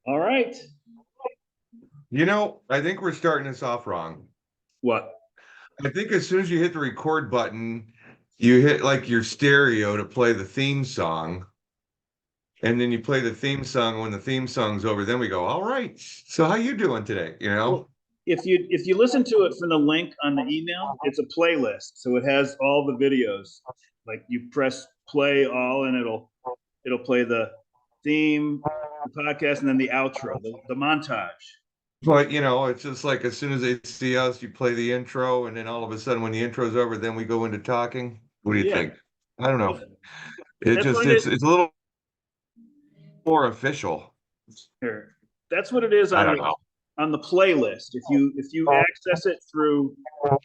All right. I think we're starting this off wrong. What? I think as soon as you hit the record button, you hit like your stereo to play the theme song. And then you play the theme song. When the theme song's over, then we go, all right. So how you doing today? Well, if you listen to it from the link on the email, it's a playlist, so it has all the videos. Like you press play all, and it'll play the theme, the podcast, and then the outro, the montage. But it's just like as soon as they see us, you play the intro, and then all of a sudden when the intro's over, then we go into talking. What do you Yeah, think? I don't know. It that's just what it it's is. it's a little more official. Here, that's what it is I on don't know. the playlist. If you access it through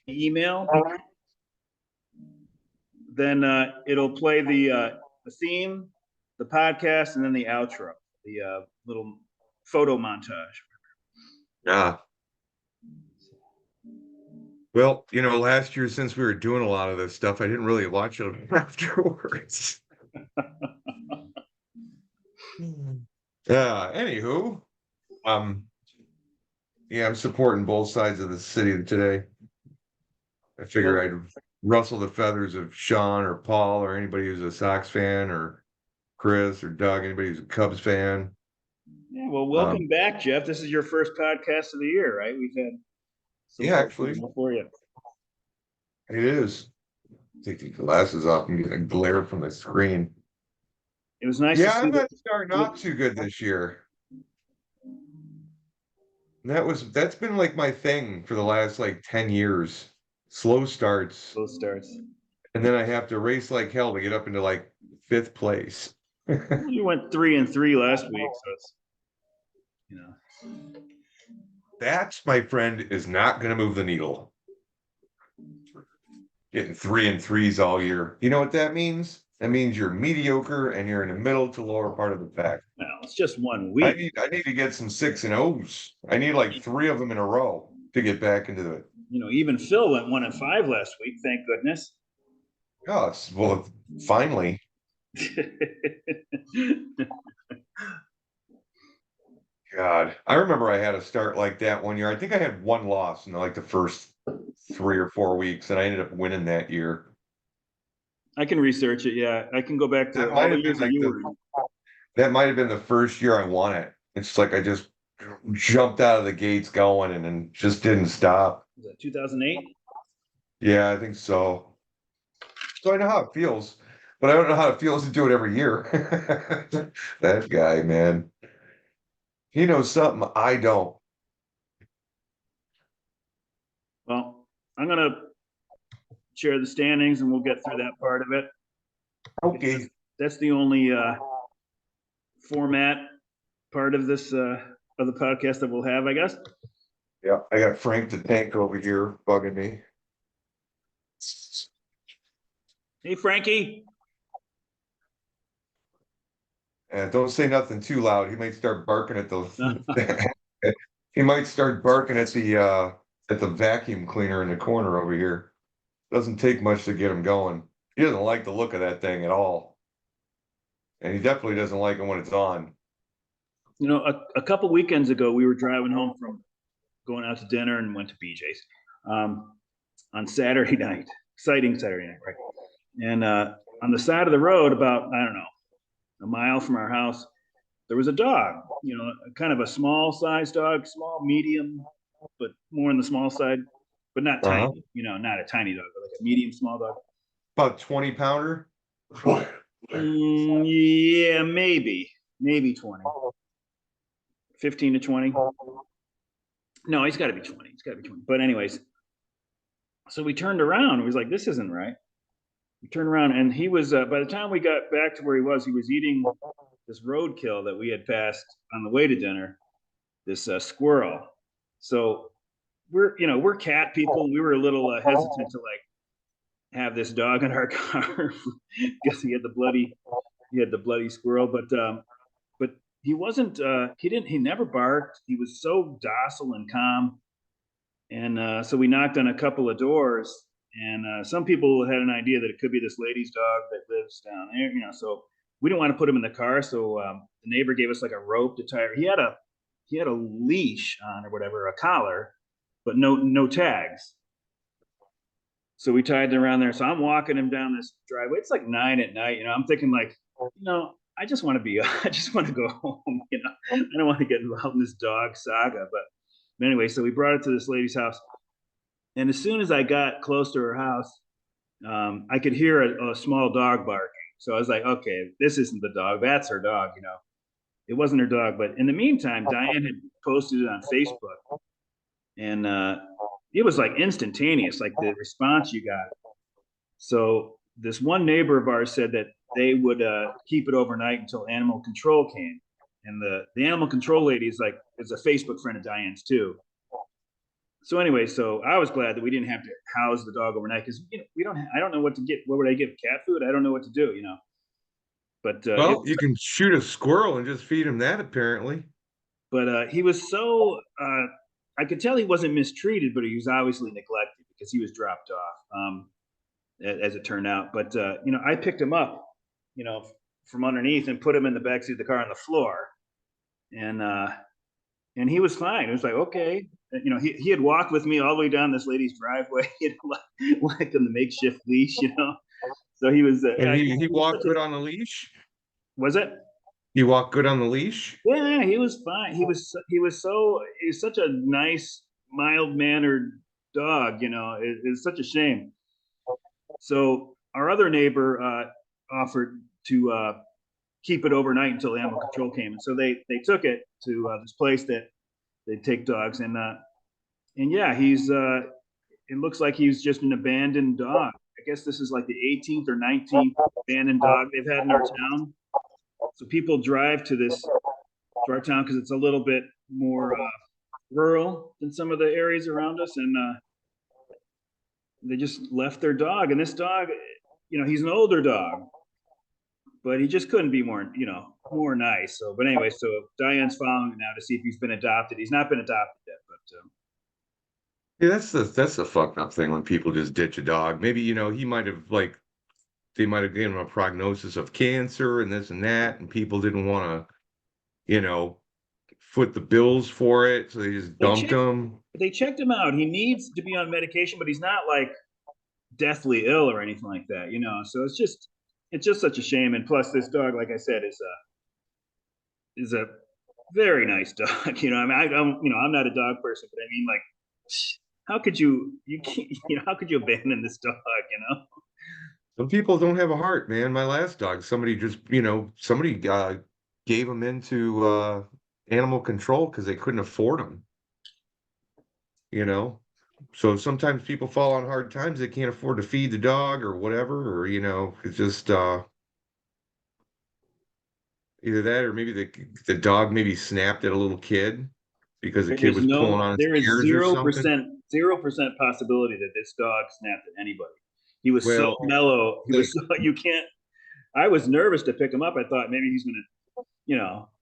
email, then it'll play the theme, the podcast, and then the outro, the little photo montage. Yeah. Well, last year since we were doing a lot of this stuff, I didn't really watch it afterwards. Anywho, um, yeah, I'm supporting both sides of the city today. I figure I'd rustle the feathers of Sean or Paul or anybody who's a Sox fan or Chris or Doug, anybody who's a Cubs fan. Yeah, well, welcome back, Jeff. This is your first podcast of the year, right? We've had some actually, before you. It is. Take the glasses off and get a glare from the screen. It was nice. Yeah, I'm not starting off too good this year. That's been like my thing for the last like 10 years. Slow starts. Slow starts. And then I have to race like hell to get up into like 5th place. You went 3-3 last week, so it's That, my friend, is not going to move the needle. Getting 3-3s all year. You know what that means? That means you're mediocre and you're in the middle to lower part of the pack. No, it's just 1 week. I need to get some 6-0s. I need like 3 of them in a row to get back into it. Even Phil went 1-5 last week. Thank goodness. Oh, well, finally. God, I remember I had a start like that one year. I think I had 1 loss in like the first 3 or 4 weeks, and I ended up winning that year. I can research it. Yeah, I can go back to all the years that you were. That might have been the first year I won it. It's like I just jumped out of the gates going and then just didn't stop. Was that 2008? Yeah, I think so. So I know how it feels, but I don't know how it feels to do it every year. That guy, man. He knows something I don't. Well, I'm going to share the standings and we'll get through that part of it. Okay. That's the only format part of this of the podcast that we'll have, I guess. Yeah, I got Frank the Tank over here bugging me. Hey, Frankie. Don't say nothing too loud. He might start barking at the. He might start barking at the vacuum cleaner in the corner over here. Doesn't take much to get him going. He doesn't like the look of that thing at all, and he definitely doesn't like it when it's on. A couple weekends ago, we were driving home from going out to dinner and went to BJ's on Saturday night. Exciting Saturday night, right? And on the side of the road, about, I don't know, a mile from our house, there was a dog, kind of a small size dog, small, medium, but more on the small side, but not tiny, not a tiny dog, but like a medium, small dog. About 20-pounder? Yeah, maybe 20. 15 to 20. No, he's got to be 20. He's got to be 20. But anyways, so we turned around. And we was like, this isn't right. We turned around, and he was, by the time we got back to where he was eating this roadkill that we had passed on the way to dinner, this squirrel. So we're cat people. We were a little hesitant to like have this dog in our car because he had the bloody squirrel. But he wasn't, he never barked. He was so docile and calm. And so we knocked on a couple of doors, and some people had an idea that it could be this lady's dog that lives down there, so we didn't want to put him in the car, so the neighbor gave us like a rope to tie. He had a leash on or whatever, a collar, but no tags. So we tied it around there. So I'm walking him down this driveway. It's like 9 at night. I'm thinking like, I just want to I just want to go home. I don't want to get involved in this dog saga. But anyway, so we brought it to this lady's house. And as soon as I got close to her house, I could hear a small dog barking. So I was like, okay, this isn't the dog. That's her dog. It wasn't her dog. But in the meantime, Diane had posted it on Facebook. And it was like instantaneous, like the response you got. So this one neighbor of ours said that they would keep it overnight until animal control came. And the animal control lady is a Facebook friend of Diane's too. So anyway, so I was glad that we didn't have to house the dog overnight because I don't know what to get. What would I give? Cat food? I don't know what to do. But Well, you can shoot a squirrel and just feed him that, apparently. But he was so I could tell he wasn't mistreated, but he was obviously neglected because he was dropped off, as it turned out. But I picked him up, from underneath and put him in the backseat of the car on the floor, and he was fine. It was like, okay, he had walked with me all the way down this lady's driveway, like on the makeshift leash, So he was. And he walked good on the leash. Was it? He walked good on the leash. Yeah, he was fine. He was such a nice, mild mannered dog. It's such a shame. So our other neighbor offered to keep it overnight until animal control came, and so they took it to this place that they take dogs, and yeah, it looks like he's just an abandoned dog. I guess this is like the 18th or 19th abandoned dog they've had in our town. So people drive to our town because it's a little bit more rural than some of the areas around us, and they just left their dog. And this dog, he's an older dog, but he just couldn't be more nice. So, but anyway, so Diane's following now to see if he's been adopted. He's not been adopted yet, but Yeah, that's the fucked up thing when people just ditch a dog. Maybe he might have they might have given him a prognosis of cancer and this and that, and people didn't want to, foot the bills for it, so they just dumped him. They checked him out. He needs to be on medication, but he's not like deathly ill or anything like that, So it's just such a shame. And plus, this dog, like I said, is a very nice dog. I'm not a dog person, but I mean, like, how could you how could you abandon this dog? Some people don't have a heart, man. My last dog, somebody just, somebody gave him into animal control because they couldn't afford him. So sometimes people fall on hard times. They can't afford to feed the dog or whatever, or it's just either that or maybe the dog maybe snapped at a little kid because the kid was pulling on his ears or something. 0% possibility that this dog snapped at anybody. He was so mellow. You can't. I was nervous to pick him up. I thought maybe he's gonna,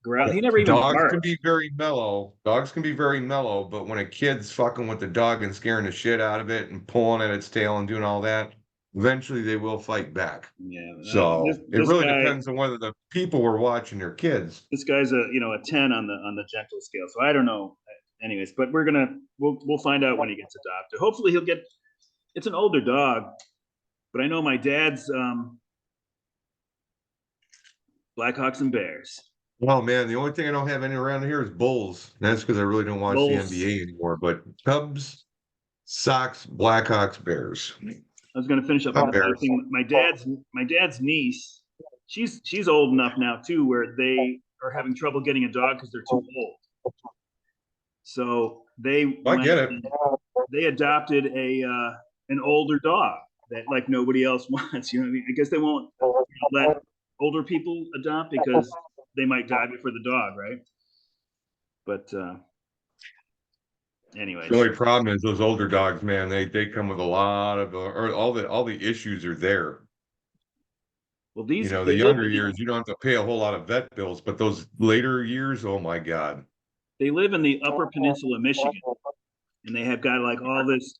growl. He never even Dogs barked. can be very mellow. Dogs can be very mellow, but when a kid's fucking with the dog and scaring the shit out of it and pulling at its tail and doing all that, eventually they will fight back. Yeah. So it really depends on whether the people were watching their kids. This guy's a 10 on the gentle scale. So I don't know. Anyways, but we'll find out when he gets adopted. Hopefully he'll get. It's an older dog, but I know my dad's Blackhawks and Bears. Well, man, the only thing I don't have any around here is Bulls. That's because I really don't watch the NBA anymore. But Cubs, Sox, Blackhawks, Bears. I was going to finish up on the thing. My dad's niece. She's old enough now too, where they are having trouble getting a dog because they're too old. So they adopted an older dog that like nobody else wants. I mean, I guess they won't let older people adopt because they might die before the dog, right? But anyway, the only problem is those older dogs, man. They come with a lot of or all the issues are there. Well, the younger years, you don't have to pay a whole lot of vet bills, but those later years, oh my God. They live in the Upper Peninsula of Michigan, and they have got like all this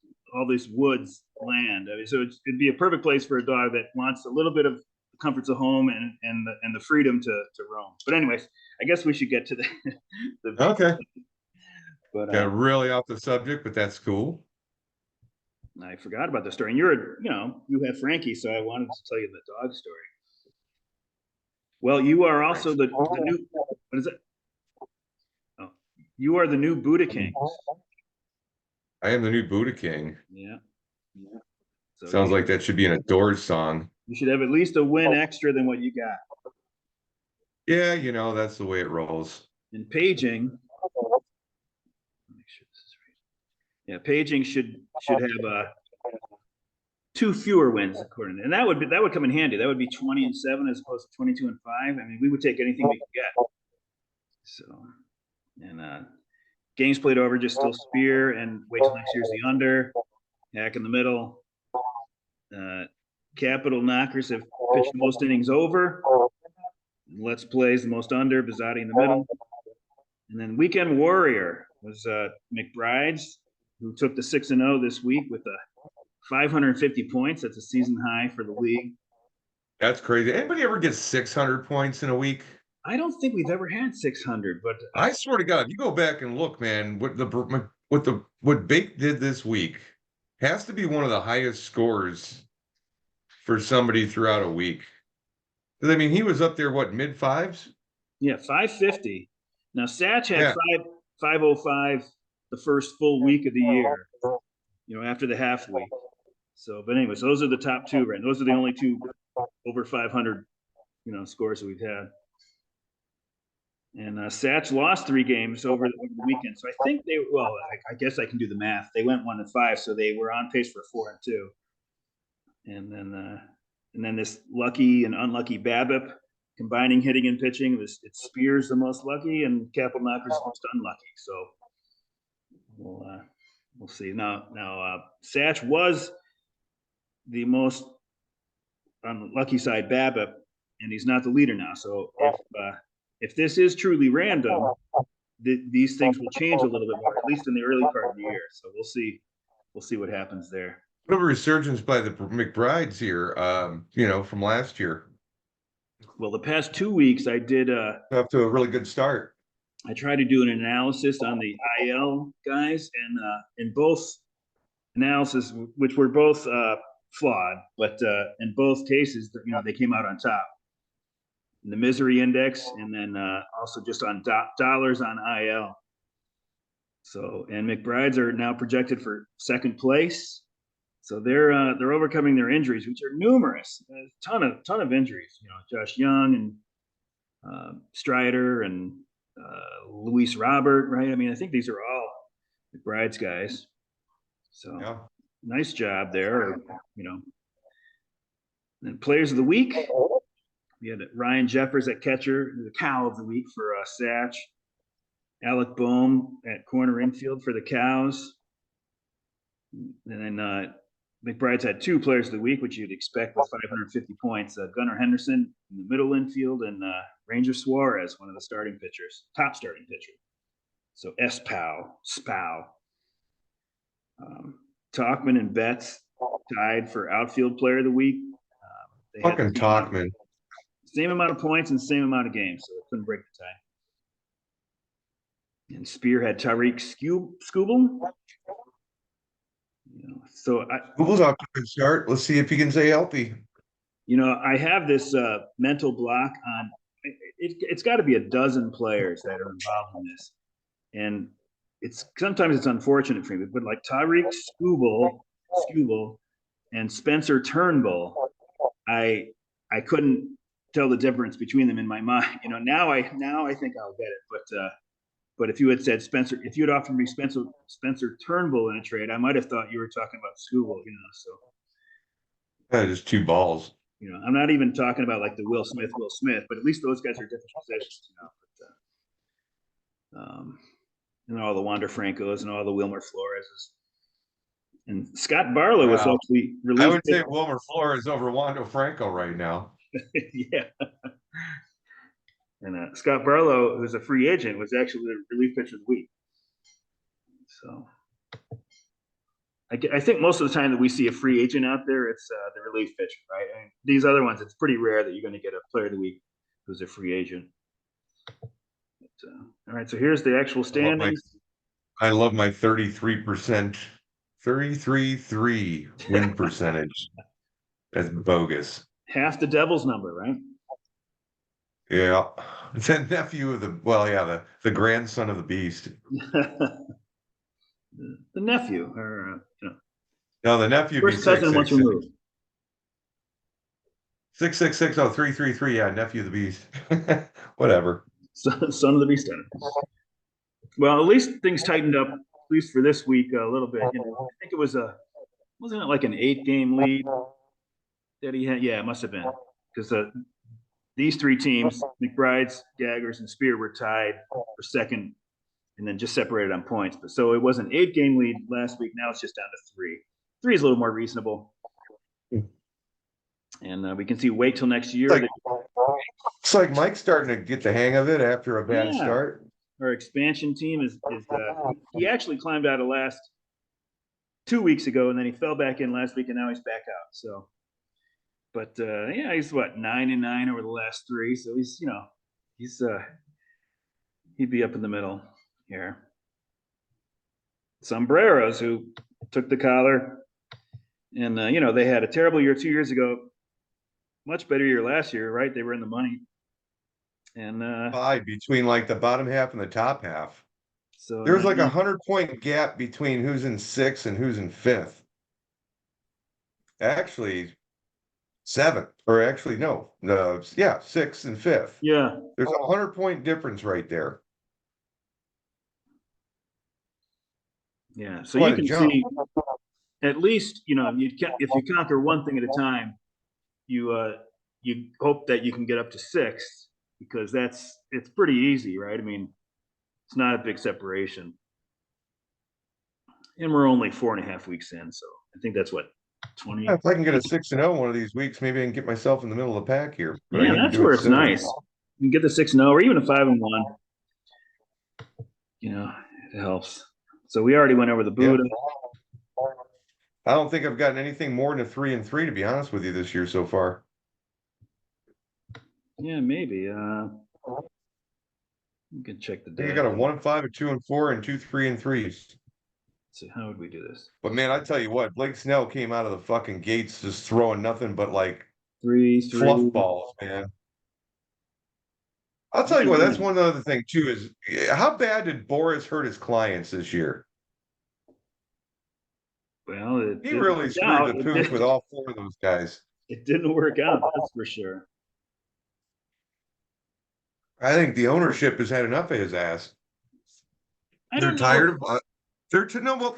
woods land. I mean, so it'd be a perfect place for a dog that wants a little bit of comforts of home and the freedom to roam. But anyways, I guess we should get to the Okay. But Got really off the subject, but that's cool. I forgot about the story. And you have Frankie, so I wanted to tell you the dog story. Well, you are also the new, what is it? Oh, you are the new Buddha King. I am the new Buddha King. Yeah. So Sounds like that should be in a Doors song. you should have at least a win extra than what you got. Yeah, that's the way it rolls. In paging, make sure this is right. Yeah, paging should have 2 fewer wins according to, and that would come in handy. That would be 20-7 as opposed to 22-5. I mean, we would take anything we could get. So, and games played over, just still Spear and wait till next year's the under. Hack in the middle. Capital Knockers have pitched the most innings over. Let's Plays the most under. Bizzotti in the middle. And then Weekend Warrior was McBride's, who took the 6-0 this week with 550 points. That's a season high for the league. That's crazy. Anybody ever get 600 points in a week? I don't think we've ever had 600, but I swear to God, you go back and look, man. What Bake did this week has to be one of the highest scores for somebody throughout a week. Because I mean, he was up there, what, mid fives? Yeah, 550. Now Satch had 505 the first full week of the year. After the half week. So, but anyways, those are the top 2, right? Those are the only 2 over 500, scores that we've had. And Satch lost 3 games over the weekend. So I think I guess I can do the math. They went 1-5, so they were on pace for 4-2. And then this lucky and unlucky BABIP combining hitting and pitching. It's Spears the most lucky and Capital Knockers the most unlucky. So we'll see. Now Satch was the most on the lucky side BABIP, and he's not the leader now. So if this is truly random, these things will change a little bit more, at least in the early part of the year. So we'll see what happens there. What a resurgence by the McBrides here, from last year. Well, the past 2 weeks I did Off to a really good start. I tried to do an analysis on the IL guys, and in both analysis, which were both flawed, but in both cases, they came out on top. In the misery index, and then also just on dollars on IL. So, and McBrides are now projected for 2nd place. So they're overcoming their injuries, which are numerous. A ton of injuries. Josh Young and Strider and Luis Robert, right? I mean, I think these are all McBride's guys. So yeah. Nice job there. And players of the week, we had Ryan Jeffers at catcher, the cow of the week for Satch. Alec Boehm at corner infield for the Cows. And then McBride's had 2 players of the week, which you'd expect with 550 points. Gunnar Henderson in the middle infield, and Ranger Suarez, one of the top starting pitcher. So Spow. Talkman and Betts tied for outfield player of the week. Fucking Talkman. Same amount of points and same amount of games, so it couldn't break the tie. And Spear had Tariq Skubal. So Skubal's off to a good start. Let's see if he can stay healthy. I have this mental block on. It's got to be a dozen players that are involved in this, and sometimes it's unfortunate for me, but like Tariq Skubal and Spencer Turnbull, I couldn't tell the difference between them in my mind. Now I think I'll get it, but if you had said Spencer, if you had offered me Spencer Turnbull in a trade, I might have thought you were talking about Skubal. So just 2 balls. I'm not even talking about like the Will Smith, but at least those guys are different positions. And all the Wander Francos and all the Wilmer Floreses. And Scott Barlow was actually released. I would say Wilmer Flores over Wander Franco right now. Yeah. And Scott Barlow, who's a free agent, was actually the relief pitcher of the week. So, I think most of the time that we see a free agent out there, it's the relief pitcher, right? I mean, these other ones, it's pretty rare that you're going to get a player of the week who's a free agent. But, all right, so here's the actual standings. I love my 33%, 33-3 win percentage. That's bogus. Half the Devil's number, right? Yeah. It's a nephew of the grandson of the beast. The nephew, or No, the nephew would be first cousin once removed. 666 333. Yeah, nephew of the beast. Whatever. Son of the beast. Well, at least things tightened up, at least for this week, a little bit. I think it was wasn't it like an 8-game lead that he had? Yeah, it must have been, because these three teams, McBride's, Gaggers, and Spear, were tied for second, and then just separated on points. But so it was an 8-game lead last week. Now it's just down to 3. 3 is a little more reasonable. And we can see wait till next year. It's like Mike's starting to get the hang of it after a bad start. Our expansion team is he actually climbed out of last 2 weeks ago, and then he fell back in last week, and now he's back out. So, but yeah, he's what, 9-9 over the last 3. So he's he'd be up in the middle here. Sombreros, who took the collar, and they had a terrible year 2 years ago. Much better year last year, right? They were in the money. And between like the bottom half and the top half. So there's like 100-point gap between who's in 6th and who's in 5th. Actually, 7th, or actually no, 6th and 5th. Yeah, there's a 100-point difference right there. Yeah, so you can see at least if you conquer one thing at a time, you hope that you can get up to 6th, because it's pretty easy, right? I mean, it's not a big separation, and we're only 4.5 weeks in, so I think that's what 20. If I can get a 6-0 one of these weeks, maybe I can get myself in the middle of the pack here. But yeah, that's where it's nice. You can get the 6-0 or even a 5-1. It helps. So we already went over the Buddha. Yeah. I don't think I've gotten anything more than a 3-3, to be honest with you, this year so far. Yeah, maybe. You can check the data. I got a 1-5, a 2-4, and 2 3-3s. So how would we do this? But man, I tell you what, Blake Snell came out of the fucking gates just throwing nothing but like fluff balls, man. I'll tell you what, that's one other thing too, is how bad did Boris hurt his clients this year? Well, he really screwed the pooch with all 4 of those guys. It didn't work out, that's for sure. I think the ownership has had enough of his ass. They're tired of well,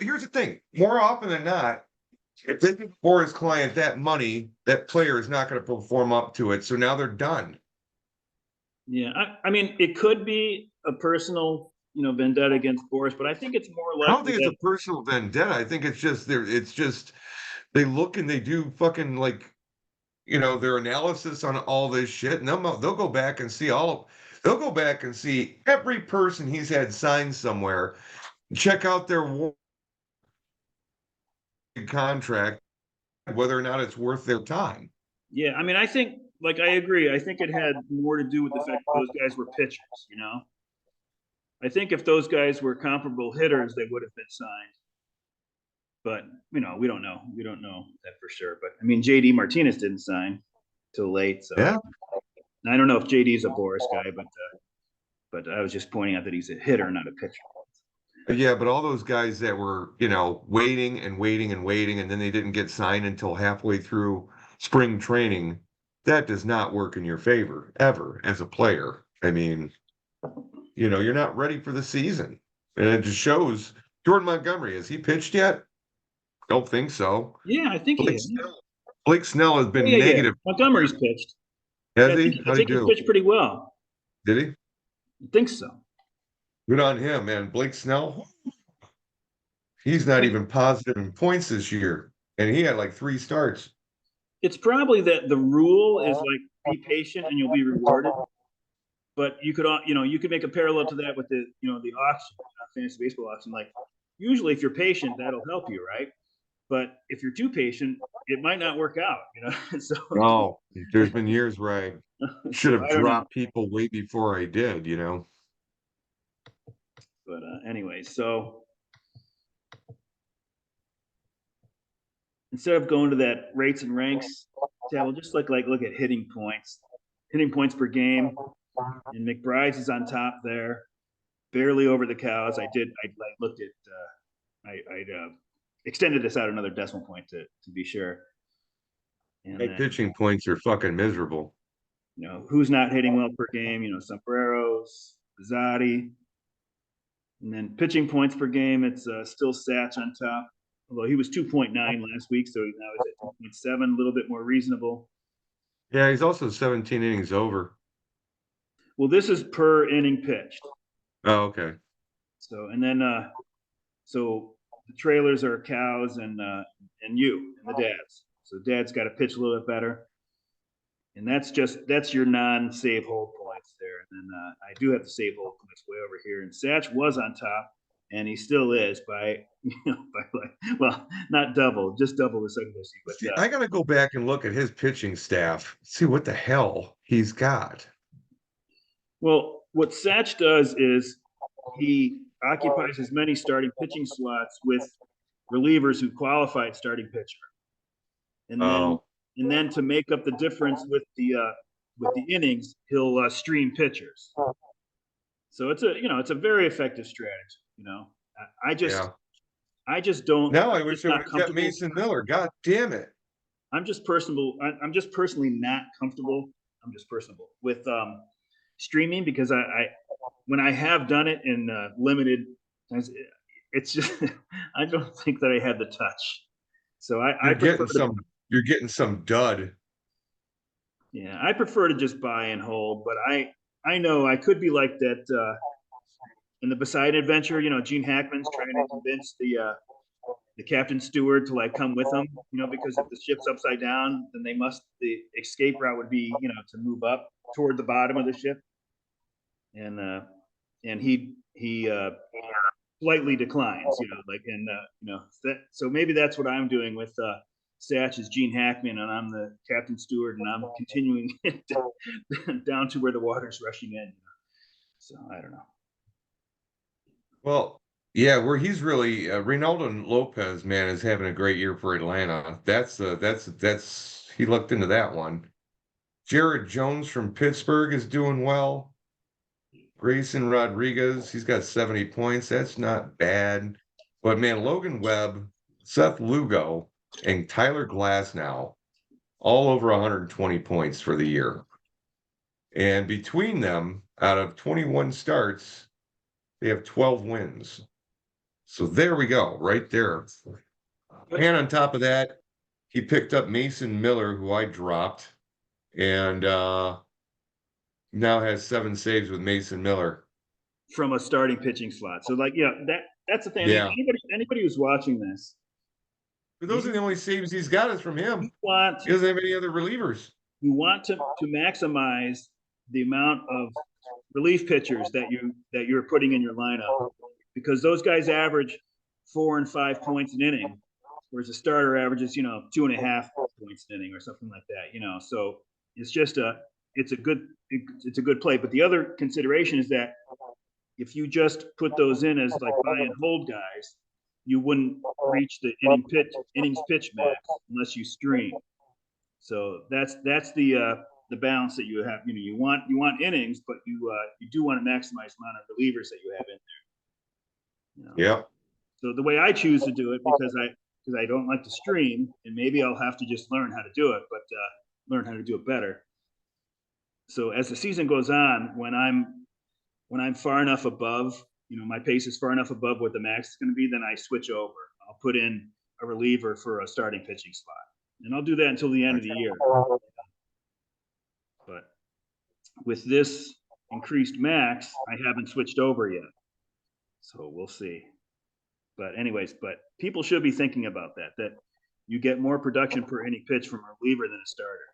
here's the thing. More often than not, if they give Boris' client that money, that player is not going to perform up to it. So now they're done. Yeah, I mean, it could be a personal, vendetta against Boris, but I think it's more like. I don't think it's a personal vendetta. I think it's just they look and they do fucking like, their analysis on all this shit, and they'll go back and see they'll go back and see every person he's had signed somewhere, check out their contract, whether or not it's worth their time. Yeah, I mean, I think, I agree. I think it had more to do with the fact that those guys were pitchers, I think if those guys were comparable hitters, they would have been signed. But, we don't know. We don't know that for sure. But, I mean, J.D. Martinez didn't sign till late. So yeah. I don't know if J.D.'s a Boris guy, but I was just pointing out that he's a hitter, not a pitcher. Yeah, but all those guys that were, waiting and waiting and waiting, and then they didn't get signed until halfway through spring training, that does not work in your favor ever as a player. I mean, you're not ready for the season. And it just shows. Jordan Montgomery, has he pitched yet? Don't think so. Yeah, I think Blake Snell has been negative. Yeah. Montgomery's pitched. Has he? I think he pitched pretty well. Did he? I think so. Good on him, man. Blake Snell, he's not even positive in points this year, and he had like 3 starts. It's probably that the rule is be patient and you'll be rewarded. But you could, you could make a parallel to that with the, the auction, fantasy baseball auction. Usually if you're patient, that'll help you, right? but if you're too patient, it might not work out, you know. So No, there's been years where I should so have I don't know. dropped people way before I did, you know? But anyway, so instead of going to that rates and ranks tab, we'll just look at hitting points per game, and McBride's is on top there, barely over the cows. I looked at I extended this out another decimal point to be sure, and My then pitching points are fucking miserable. who's not hitting well per game? Sombreros, Bizzotti, and then pitching points per game. It's still Satch on top, although he was 2.9 last week, so now he's at 2.7, a little bit more reasonable. Yeah, he's also 17 innings over. Well, this is per inning pitched. Oh, okay. So and then so the trailers are cows and you and the dads. So dad's got to pitch a little bit better, and that's your non-save hold points there. And then I do have the save hold points way over here, and Satch was on top, and he still is by well, not double, just double the second best. But See, I gotta go back and look at his pitching staff, see what the hell he's got. well, what Satch does is he occupies as many starting pitching slots with relievers who qualified starting pitcher, and then Oh, to make up the difference with the innings, he'll stream pitchers. So it's a very effective strategy. I just yeah. I just don't. Now I I'm wish just I would not have kept comfortable. Mason Miller. God damn it. I'm just personally not comfortable. I'm just personable with streaming because I when I have done it in limited times, it's just I don't think that I had the touch. So I You're prefer getting to some dud. yeah I prefer to just buy and hold. But I know I could be like that in the Poseidon Adventure. Gene Hackman's trying to convince the captain steward to come with him, because if the ship's upside down, then the escape route would be, to move up toward the bottom of the ship. And he slightly declines, so maybe that's what I'm doing with Satch is Gene Hackman, and I'm the captain steward, and I'm continuing down to where the water's rushing in. So I don't know. Well, yeah, where he's really Reynaldo Lopez, man, is having a great year for Atlanta. That's he looked into that one. Jared Jones from Pittsburgh is doing well. Grayson Rodriguez, he's got 70 points. That's not bad. But man, Logan Webb, Seth Lugo, and Tyler Glasnow, all over 120 points for the year. And between them, out of 21 starts, they have 12 wins. So there we go, right there. And on top of that, he picked up Mason Miller, who I dropped, and now has 7 saves with Mason Miller. From a starting pitching slot. So that's the thing. I mean, Yeah. anybody who's watching this, But those are you the only saves he's got is from you him. want He doesn't have any other relievers. to maximize the amount of relief pitchers that you're putting in your lineup, because those guys average 4 and 5 points an inning, whereas a starter averages 2.5 points an inning or something like that. So it's just it's a good play. But the other consideration is that if you just put those in as buy and hold guys, you wouldn't reach the innings pitch max unless you stream. So that's the balance that you have. You want innings, but you do want to maximize the amount of relievers that you have in there. Yeah. So the way I choose to do it, because I don't like to stream, and maybe I'll have to just learn how to do it, but learn how to do it better. So as the season goes on, when I'm far enough above, my pace is far enough above what the max is going to be, then I switch over. I'll put in a reliever for a starting pitching spot, and I'll do that until the end of the year. But with this increased max, I haven't switched over yet, so we'll see. But anyways, people should be thinking about that you get more production per inning pitch from a reliever than a starter.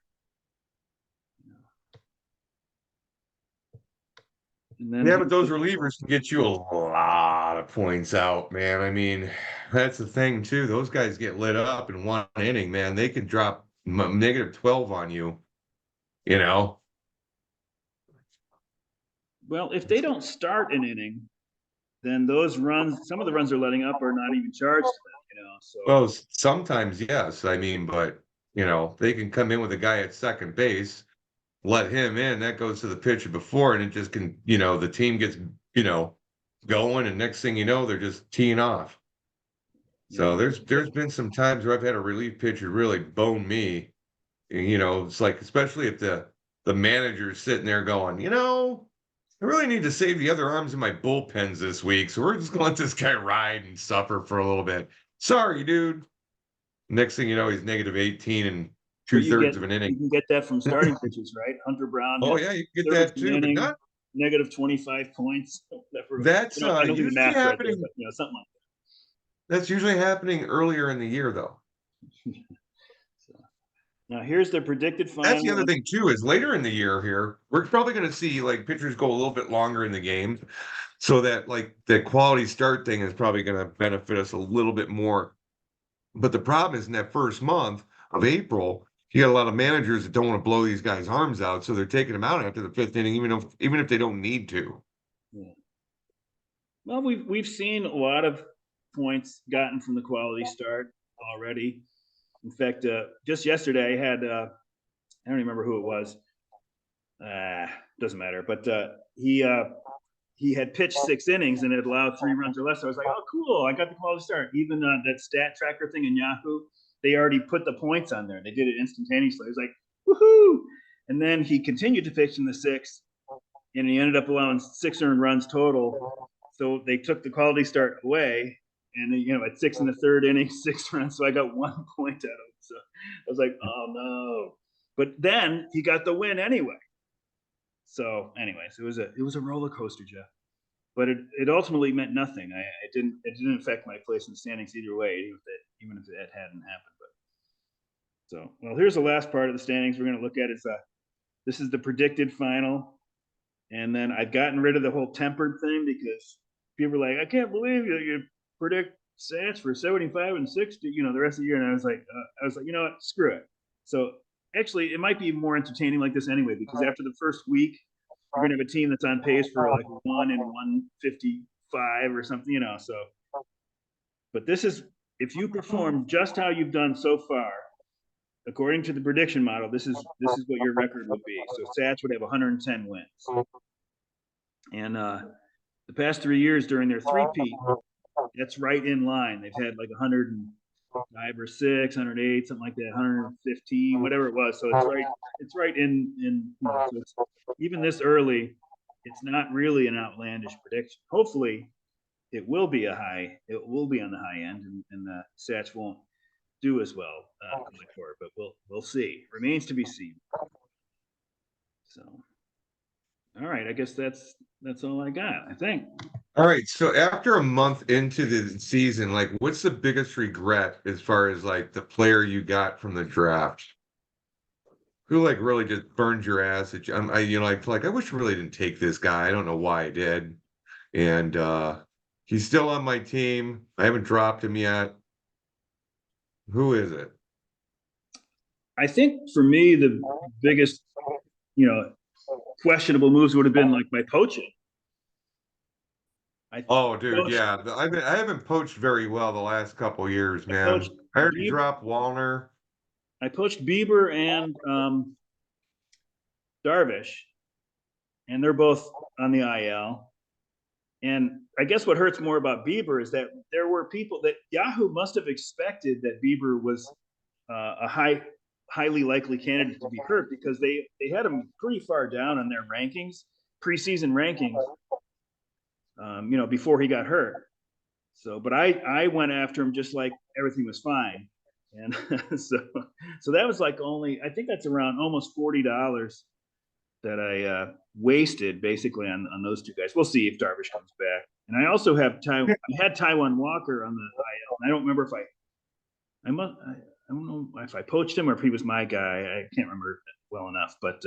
And then Yeah, but those relievers can get you a lot of points out, man. I mean, That's the thing too. Those guys get lit up in one inning, man. They can drop -12 on you, you know. Well, if they don't start an inning, then those runs, some of the runs they're letting up are not even charged to them. So Well, sometimes yes. I mean, but they can come in with a guy at second base, let him in, that goes to the pitcher before, and it just can, the team gets, you know, going, and next thing you know, they're just teeing off. yeah, So there's been some times where I've had a relief pitcher really bone me. It's like, especially if the manager's sitting there going, I really need to save the other arms in my bullpens this week, so we're just gonna let this guy ride and suffer for a little bit. Sorry, dude. Next thing you know, he's -18 and but two thirds of an you inning. can get that from starting pitchers, right? Hunter Brown Oh had yeah, you can get thirds that of an too, but inning, not negative 25 points. that's I don't think the usually math's right there, happening. but something like That's usually happening earlier in the year, though. that. So, now here's the predicted That's the final. other thing too, is later in the year here, we're probably gonna see like pitchers go a little bit longer in the game. So that like the quality start thing is probably gonna benefit us a little bit more. But the problem is in that first month of April, you got a lot of managers that don't want to blow these guys' arms out, so they're taking them out after the fifth inning, even if they don't need to. Yeah. Well, we've seen a lot of points gotten from the quality start already. In fact, just yesterday I had I don't remember who it was. Doesn't matter. But he had pitched 6 innings and had allowed 3 runs or less. So I was like, oh, cool! I got the quality start. Even that stat tracker thing in Yahoo, they already put the points on there. They did it instantaneously. I was like, woohoo! And then he continued to pitch in the sixth, and he ended up allowing 6 earned runs total. So they took the quality start away, and at 6 in the third inning, 6 runs. So I got 1 point out of it. So I was like, oh no! But then he got the win anyway. So, anyways, it was a roller coaster, Jeff. But it ultimately meant nothing. It didn't affect my place in the standings either way, even if that hadn't happened. But so, well, here's the last part of the standings we're going to look at. This is the predicted final. And then I've gotten rid of the whole tempered thing because people were like, I can't believe you predict stats for 75 and 60, the rest of the year. And I was like, you know what, screw it. So actually, it might be more entertaining like this anyway, because after the first week, you're gonna have a team that's on pace for like 1 in 155 or something, So, but this is if you perform just how you've done so far, according to the prediction model, this is what your record would be. So Sats would have 110 wins. And the past 3 years during their three-peat, that's right in line. They've had like 105 or 6, 108, something like that, 115, whatever it was. So it's right in so even this early, it's not really an outlandish prediction. Hopefully, it will be it will be on the high end, and the Sats won't do as well going forward. But we'll see. Remains to be seen. So, all right, I guess that's all I got. I think. All right, so after a month into the season, like, what's the biggest regret as far as like the player you got from the draft? Who like really just burned your ass? Like I wish I really didn't take this guy. I don't know why I did. And he's still on my team. I haven't dropped him yet. Who is it? I think for me, the biggest, you know, questionable moves would have been like my poaching. I Oh, dude, poached, yeah. I haven't poached very well the last couple years, I poached man. I already Bieber, dropped Wallner. I poached Bieber and Darvish, and they're both on the IL. And I guess what hurts more about Bieber is that there were people that Yahoo must have expected that Bieber was a highly likely candidate to be hurt because they had him pretty far down on their rankings, preseason rankings, before he got hurt. So, but I went after him just like everything was fine, and so that was like I think that's around almost $40 that I wasted basically on those two guys. We'll see if Darvish comes back. And I also have I had Taiwan Walker on the IL. And I don't remember if I don't know if I poached him or if he was my guy. I can't remember well enough. But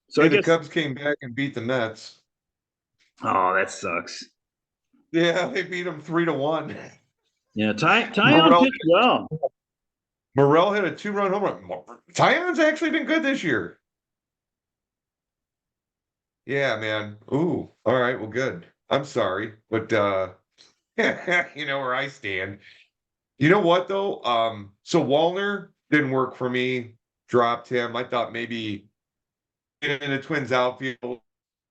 so Hey, I the guess, Cubs came back and beat the Mets. oh, that sucks. Yeah, they beat them 3-1. Yeah, Tyon Morel, pitched well. Morel hit a 2-run home run. Tyon's actually been good this year. Yeah, man. Ooh, all right, well, good. I'm sorry, but you know where I stand. You know what though? So Wallner didn't work for me. Dropped him. I thought maybe in the Twins outfield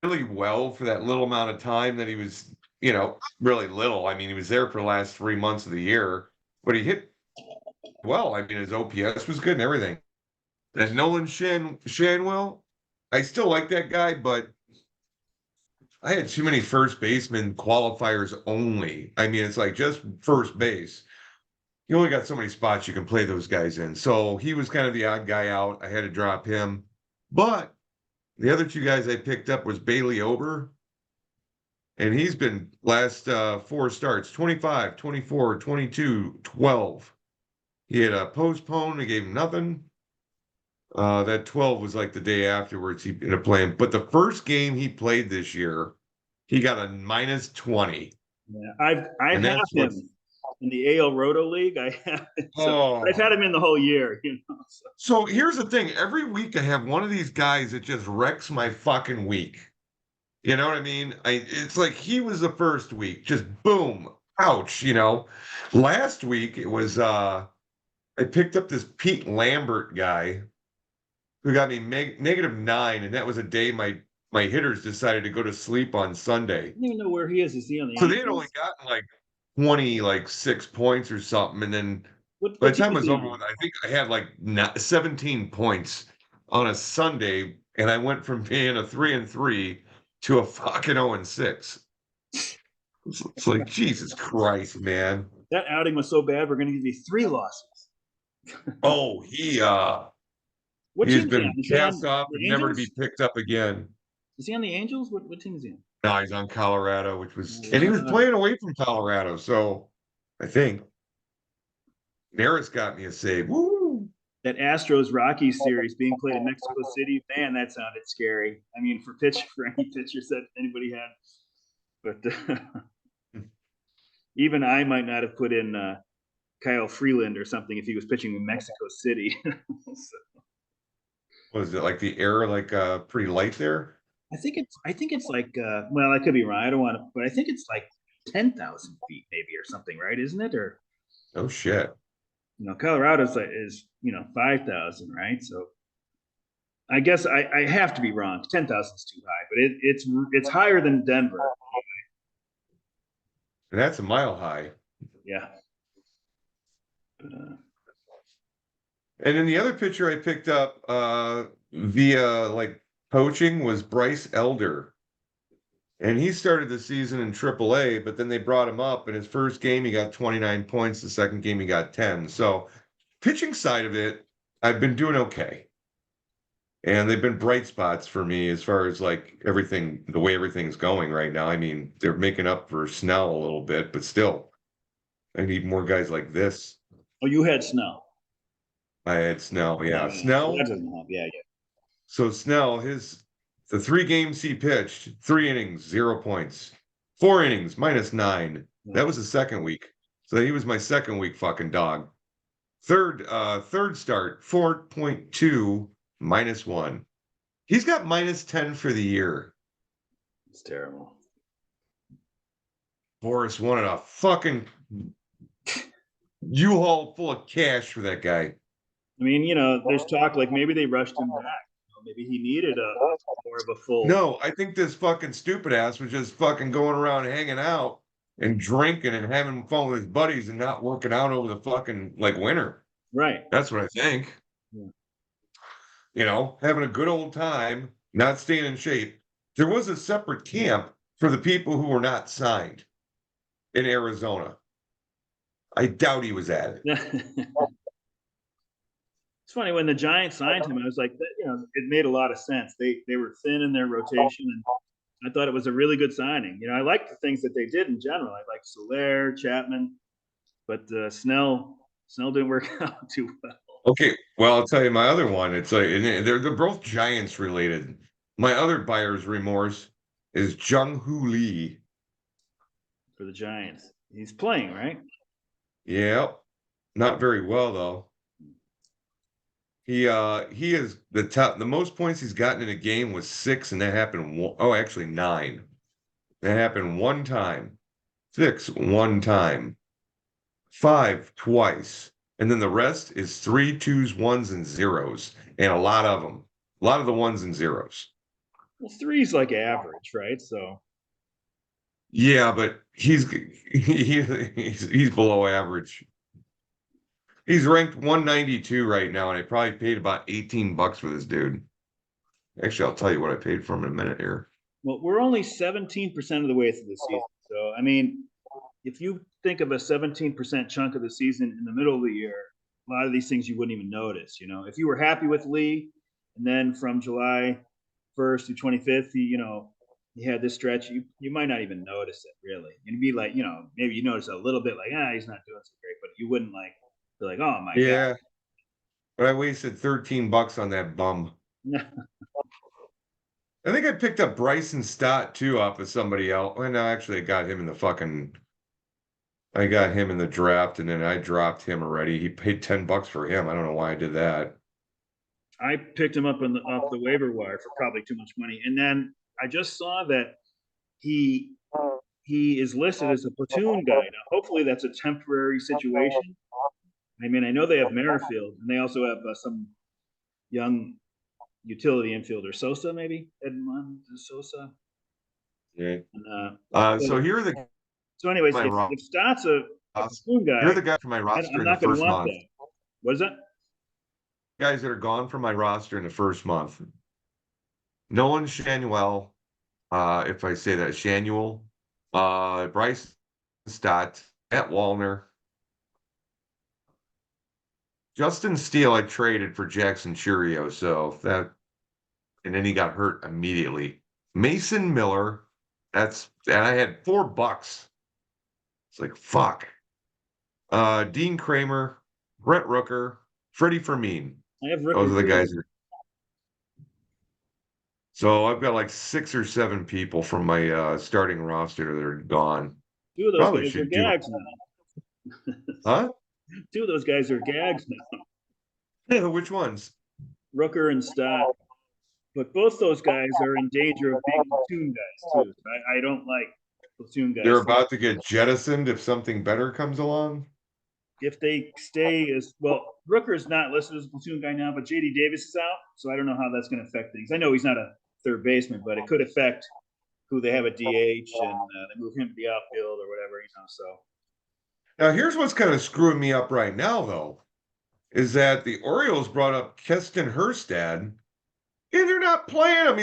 really well for that little amount of time that he was, really little. I mean, he was there for the last 3 months of the year, but he hit well. I mean, his OPS was good and everything. And Nolan Shanwell, I still like that guy, but I had too many first baseman qualifiers only. I mean, it's like just first base. You only got so many spots you can play those guys in. So he was kind of the odd guy out. I had to drop him. But the other two guys I picked up was Bailey Ober, and he's been last 4 starts, 25, 24, 22, 12. He had a postpone. They gave him nothing. That 12 was like the day afterwards he ended up playing. But the first game he played this year, he got a -20. Yeah, I And have that's what, him in the AL Roto League. I have him, so I've oh. had him in the whole year. So here's the thing. Every week I have one of these guys that just wrecks my fucking week. You know what I mean? It's like he was the first week, just boom, ouch. Last week it was I picked up this Pete Lambert guy who got me -9, and that was a day my hitters decided to go to sleep on I Sunday. don't even know where he is. Is he on the So they had only Angels? gotten like 20, like 6 points or something. And then by What the team time it is was he over on? with, I think I had like 17 points on a Sunday, and I went from being a 3-3 to a fucking 0-6. It's like, Jesus Christ, man. That outing was so bad. We're going to give you 3 losses. Oh, What he's team is he on? been Is he cast on off and the never to be Angels? picked up again. Is he on the Angels? What team is he on? No, he's on Colorado, and he was playing away from Colorado, so I think Neris got me a save. Woo! That Astros Rockies series being played in Mexico City, man, that sounded scary. I mean, for any pitchers that anybody had, but even I might not have put in Kyle Freeland or something if he was pitching in Mexico City. So, Was it like the air like pretty light there? I think it's like well, I could be wrong. I don't want to, but I think it's like 10,000 feet maybe or something, right? Isn't it? Or Oh shit. Colorado's like, is 5,000, right? So I guess I have to be wrong. 10,000 is too high, but it's higher than Denver. And that's a mile high. Yeah. But, And then the other pitcher I picked up via like poaching was Bryce Elder. And he started the season in AAA, but then they brought him up. In his first game, he got 29 points. The second game, he got 10. So, pitching side of it, I've been doing okay. And they've been bright spots for me as far as like everything, the way everything's going right now. I mean, they're making up for Snell a little bit, but still, I need more guys like this. oh, you had Snell. I had Snell, Yeah, yeah. yeah. So that Snell, doesn't help. Yeah, yeah. so Snell, the 3 games he pitched, 3 innings, 0 points. 4 innings, -9. Yeah. That was the second week. So he was my second week fucking dog. Third start, 4.2, -1. He's got -10 for the year. It's terrible. Boris wanted a fucking U-Haul full of cash for that guy. I mean, there's talk like maybe they rushed him back. Maybe he needed a more of a full. No, I think this fucking stupid ass was just fucking going around hanging out and drinking and having fun with his buddies and not working out over the fucking like winter. Right. That's what I think. Yeah. Having a good old time, not staying in shape. There was a separate camp for the people who were not signed in Arizona. I doubt he was at it. It's funny when the Giants signed him. I was like, it made a lot of sense. They were thin in their rotation, and I thought it was a really good signing. I liked the things that they did in general. I liked Soler, Chapman, but Snell didn't work out too well Okay, well, I'll tell you my other one. It's like they're both Giants related. My other buyer's remorse is Jung Hoo Lee. for the Giants. He's playing, right? Yeah, not very well though. He is the most points he's gotten in a game was 6, and that happened actually 9. That happened one time. 6 one time. 5 twice. And then the rest is 3, 2s, 1s, and 0s. And a lot of them. A lot of the 1s and 0s. Well, three's like average, right? So Yeah, but he's below average. He's ranked 192 right now, and I probably paid about 18 bucks for this dude. Actually, I'll tell you what I paid for him in a minute here. well, we're only 17% of the way through the season. So I mean, if you think of a 17% chunk of the season in the middle of the year, a lot of these things you wouldn't even notice. If you were happy with Lee, and then from July 1st to 25th, he had this stretch, you might not even notice it really. You'd be like, maybe you notice a little bit, like, he's not doing so great, but you wouldn't like be like, oh my Yeah, but I wasted 13 bucks on that bum. god. I think I picked up Bryson Stott too off of somebody else. Well, no, actually, I got him in the draft, and then I dropped him already. He paid 10 bucks for him. I don't know why I did that. I picked him up off the waiver wire for probably too much money, and then I just saw that he he is listed as a platoon guy. Now, hopefully, that's a temporary situation. I mean, I know they have Merrifield, and they also have some young utility infielder, Sosa, maybe Edmund Sosa. Yeah. And, So here are the so, anyways, my if Stott's a platoon here are guy, the guys from my roster I'm in the not going to first want month. that. What is that? Guys that are gone from my roster in the first month. Nolan Shanuel, if I say that, Shanuel, Bryce Stott, Matt Wallner, Justin Steele. I traded for Jackson Churio, so that, and then he got hurt immediately. Mason Miller, and I had $4. It's like fuck. Dean Kramer, Brett Rooker, Freddie Fermin. I have Those Rooker are the too. guys. So I've got like 6 or 7 people from my starting roster that are gone. Two of those Probably guys are should do. gags now. Huh? Two of those guys are gags now. Yeah, which ones? Rooker and Stott. But both those guys are in danger of being platoon guys too. So I don't like platoon They're guys. about to get jettisoned if something better comes along. If they stay as well, Rooker's not listed as a platoon guy now, but JD Davis is out, so I don't know how that's going to affect things. I know he's not a third baseman, but it could affect who they have at DH, and they move him to the outfield or whatever. So Now, here's what's kind of screwing me up right now, though, is that the Orioles brought up Keston Herstad, and they're not playing him.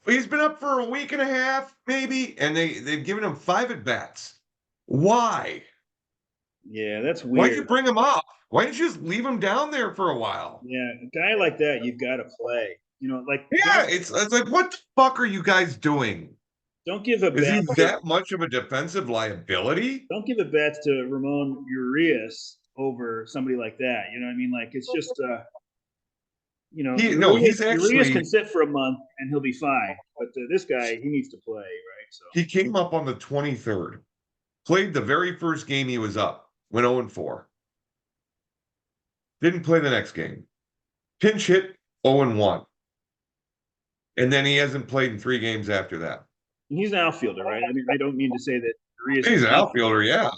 He's been up for a week and a half, maybe, and they've given him 5 at bats. Why? yeah, that's Why'd you weird. bring him up? Why didn't you just leave him down there for a while? Yeah, a guy like that, you've got to play. Like Yeah, it's like, what the fuck are you guys doing? don't give a Is he bat to that much of a defensive liability? don't give a bet to Ramon Urias over somebody like that. You know what I mean? Like it's just He's Urias actually can sit for a month and he'll be fine. But this guy, he needs to play, right? So he came up on the 23rd, played the very first game he was up, went 0-4. Didn't play the next game. Pinch hit 0-1. And then he hasn't played in 3 games after that. he's an outfielder, right? I mean, I don't mean to say that Urias He's is an not. outfielder, yeah.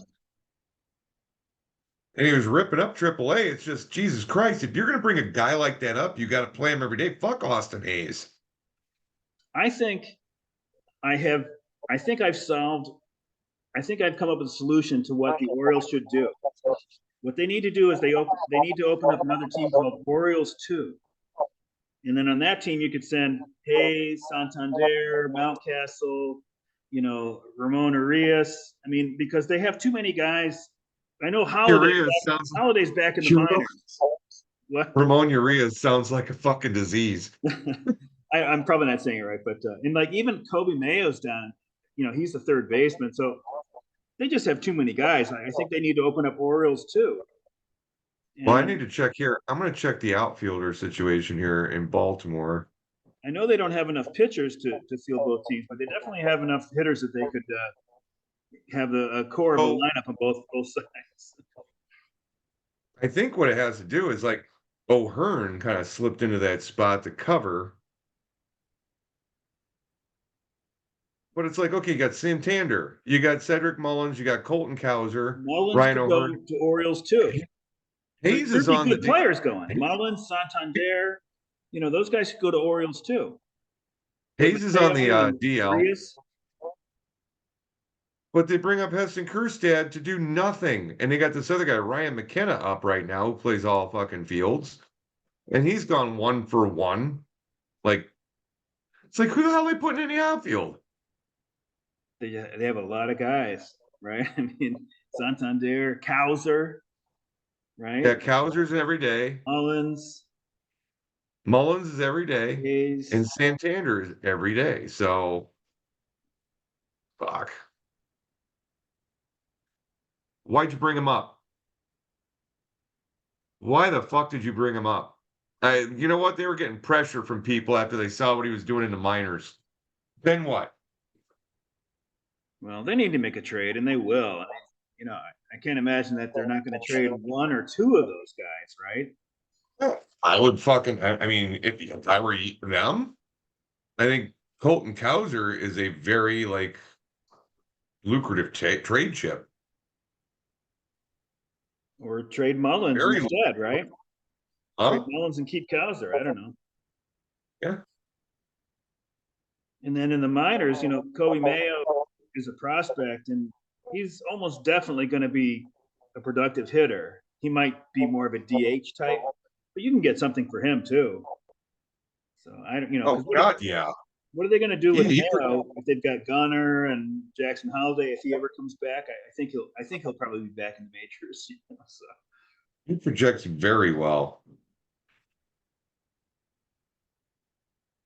And he was ripping up AAA. It's just, Jesus Christ, if you're going to bring a guy like that up, you got to play him every day. Fuck Austin Hayes. I think I have. I think I've solved. I think I've come up with a solution to what the Orioles should do. What they need to do is they need to open up another team called Orioles 2. And then on that team, you could send Hayes, Santander, Mountcastle, Ramon Urias. I mean, because they have too many guys. I know Holiday's back in the minors. What? Ramon Urias sounds like a fucking disease. I'm probably not saying it right, but and like even Kobe Mayo's down. He's the third baseman, so they just have too many guys. I think they need to open up Orioles too. Well, I And need to check here. I'm going to check the outfielder situation here in Baltimore. I know they don't have enough pitchers to field both teams, but they definitely have enough hitters that they could have a core of a lineup on both sides. I think what it has to do is like O'Hearn kind of slipped into that spot to cover. But it's like, okay, you got Santander, you got Cedric Mullins, you got Colton Cowser, Mullins Ryan could go O'Hearn. to Orioles too. There Hayes could is be on the good D. players going. Mullins, Santander, those guys could go to Orioles too. But Hayes is on the Mateo and DL, Arias, but they bring up Heston Kjerstad to do nothing. And they got this other guy, Ryan McKenna, up right now, who plays all fucking fields. And he's gone 1 for 1. Like, it's like, who the hell are they putting in the outfield? they have a lot of guys, right? I mean, Santander, Cowser, Yeah, right? Cowser's every day. Mullins, Mullins is every day. Hayes. And Santander is every day. So, fuck. Why'd you bring him up? Why the fuck did you bring him up? You know what? They were getting pressure from people after they saw what he was doing in the minors. Then what? Well, they need to make a trade, and they will. I can't imagine that they're not going to trade one or two of those guys, right? I would fucking. I mean, if I were them, I think Colton Cowser is a very like lucrative trade chip. Or trade Mullins Very, instead, right? Trade huh? Mullins and keep Cowser. I don't know. Yeah. And then in the minors, Kobe Mayo is a prospect, and he's almost definitely going to be a productive hitter. He might be more of a DH type, but you can get something for him too. So I don't, Oh because God, yeah. what are they going to do with He, Mayo if they've got Gunnar and Jackson Holiday? If he ever comes back, I think he'll probably be back in the majors. So he projects very well.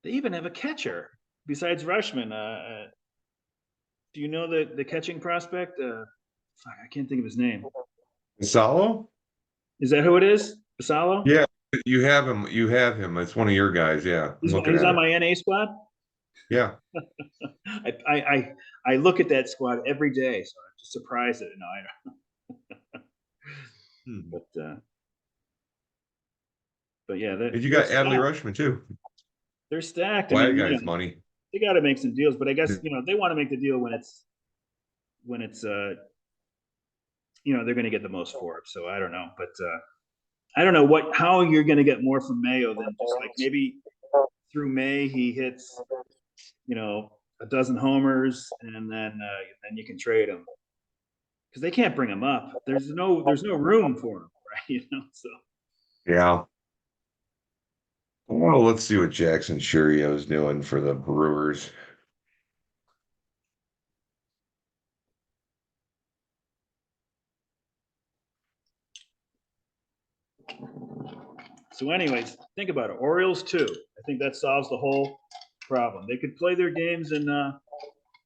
they even have a catcher besides Rushman. Do you know the catching prospect? I can't think of his name. Salo? Is that who it is? Basalo? Yeah, you have him. You have him. It's one of your guys. Yeah, I'm looking He's at on it. my NA squad. Yeah. I look at that squad every day, so I'm just surprised that I don't. Hmm. But yeah, And you they're got Adley stacked. Rushman too. They're stacked. I Why the mean, guy's money? they got to make some deals, but I guess they want to make the deal when it's they're going to get the most for it. So I don't know, but I don't know how you're going to get more from Mayo than just like maybe through May he hits a dozen homers, and then you can trade him because they can't bring him up. There's no room for him, right? So Yeah. Well, let's see what Jackson Churio's doing for the Brewers. anyways, think about it. Orioles too. I think that solves the whole problem. They could play their games in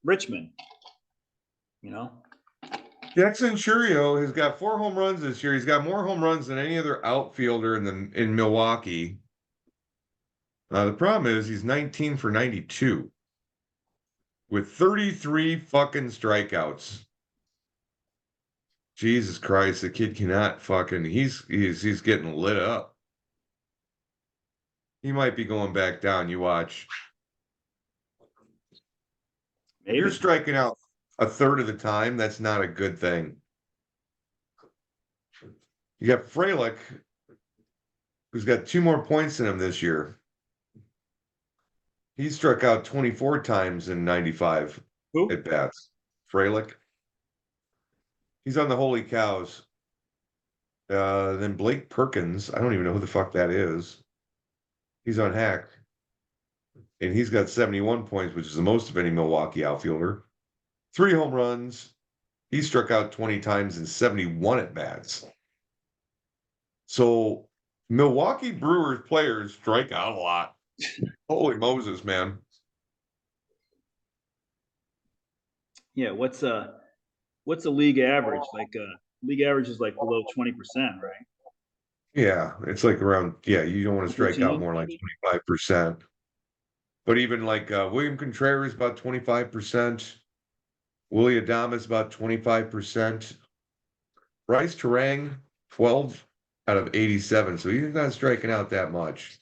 Richmond. You know, Jackson Churio has got 4 home runs this year. He's got more home runs than any other outfielder in Milwaukee. The problem is he's 19 for 92 with 33 fucking strikeouts. Jesus Christ, the kid cannot fucking. He's getting lit up. He might be going back down. You watch. If you're maybe. striking out a third of the time, that's not a good thing. You got Frelick, who's got 2 more points than him this year. He struck out 24 times in 95 Who? at bats. Frelick. He's on the Holy Cows. Then Blake Perkins. I don't even know who the fuck that is. He's on Hack. And he's got 71 points, which is the most of any Milwaukee outfielder. 3 home runs. He struck out 20 times in 71 at bats. So Milwaukee Brewers players strike out a lot. Holy Moses, man. Yeah. What's the league average? Like league average is like below 20%, right? Yeah, it's like around, yeah, you don't want to Under strike out 10, more like maybe. 25%. But even like William Contreras, about 25%. Willie Adames, about 25%. Bryce Terang, 12. out of 87, so he's not striking out that much.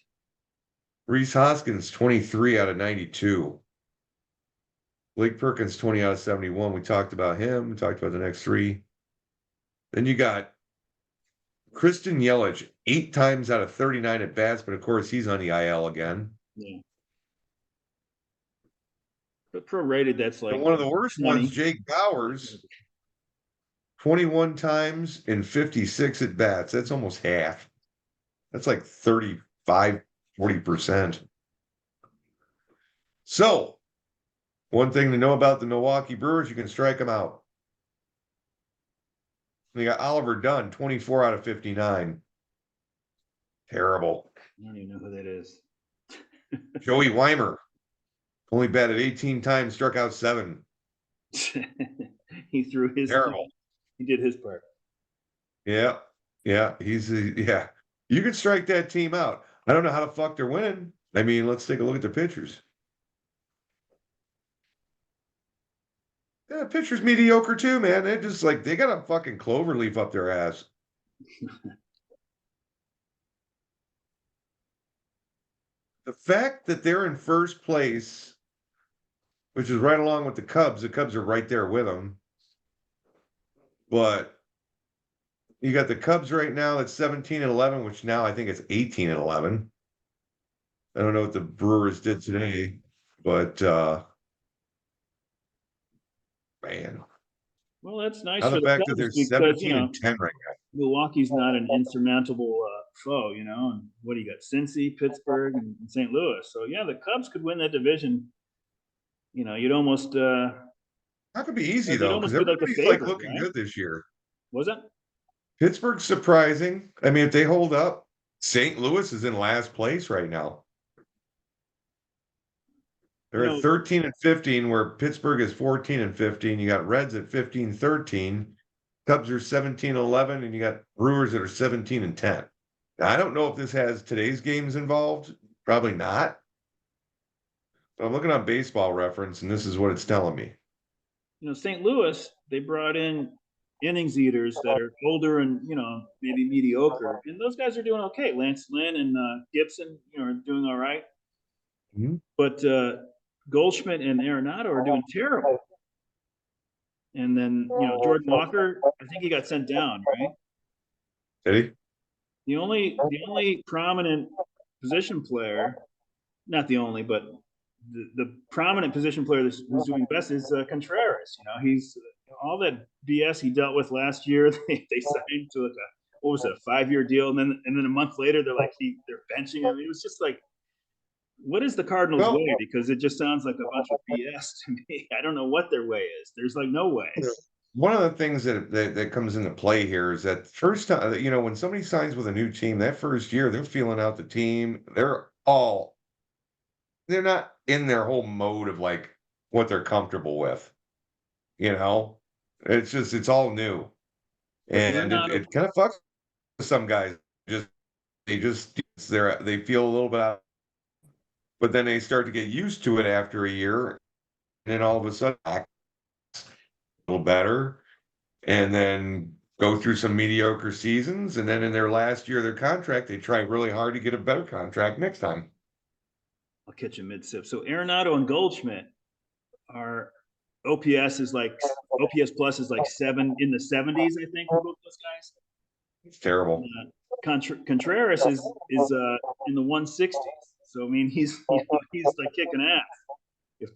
Reese Hoskins, 23 out of 92. Blake Perkins, 20 out of 71. We talked about him. We talked about the next three. Then you got Kristen Yelich, 8 times out of 39 at bats, but of course he's on the IL again. Yeah. But prorated, that's like And one of the worst 20. ones, Jake Bowers, 21 times in 56 at bats. That's almost half. That's like 35, 40%. So, one thing to know about the Milwaukee Brewers, you can strike them out. They got Oliver Dunn, 24 out of 59. Terrible. I don't even know who that is. Joey Weimer, only batted 18 times, struck out 7. He threw his. Terrible. He did his part. Yeah. Yeah. Yeah. You can strike that team out. I don't know how the fuck they're winning. I mean, let's take a look at the pitchers. Yeah, pitcher's mediocre too, man. They just like they got a fucking clover leaf up their ass. The fact that they're in first place, which is right along with the Cubs are right there with them. But you got the Cubs right now that's 17-11, which now I think it's 18-11. I don't know what the Brewers did today, but man. Well, that's nice How for the the fact that they're Cubs because 17-10 right now. Milwaukee's not an insurmountable foe, And what do you got? Cincy, Pittsburgh, and St. Louis. So yeah, the Cubs could win that division. You'd almost That could be easy though, because be like the everybody's favorite, like looking right? good this year. Was it? Pittsburgh's surprising. I mean, if they hold up, St. Louis is in last place right now. They're at 13-15, where Pittsburgh is 14-15. You got Reds at 15-13. Cubs are 17-11, and you got Brewers that are 17-10. Now, I don't know if this has today's games involved. Probably not. But I'm looking on Baseball Reference, and this is what it's telling me. St. Louis, they brought in innings eaters that are older and maybe mediocre, and those guys are doing okay. Lance Lynn and Gibson, are doing all right. Mm-hmm. But Goldschmidt and Arenado are doing terrible. And then Jordan Walker, I think he got sent down, right? Did he? The only prominent position player, not the only, but the prominent position player who's doing best is Contreras. He's all that BS he dealt with last year. They signed to a 5-year deal, and then a month later they're benching him. It was just like, what is the Cardinals' way? Because it just sounds like a bunch of BS to me. I don't know what their way is. There's no way. One of the things that comes into play here is that first time, when somebody signs with a new team, that first year, they're feeling out the team. They're not in their whole mode of like what they're comfortable with. It's all new. And it kind of fucks with some guys. They feel a little bit out, but then they start to get used to it after a year. And then all of a sudden, act a little better. And then go through some mediocre seasons. And then in their last year of their contract, they try really hard to get a better contract next time. I'll catch a mid-sip. So Arenado and Goldschmidt are OPS plus is like 7 in the 70s, I think, for both those guys. It's terrible. Contreras is in the 160s. So I mean, he's like kicking ass. If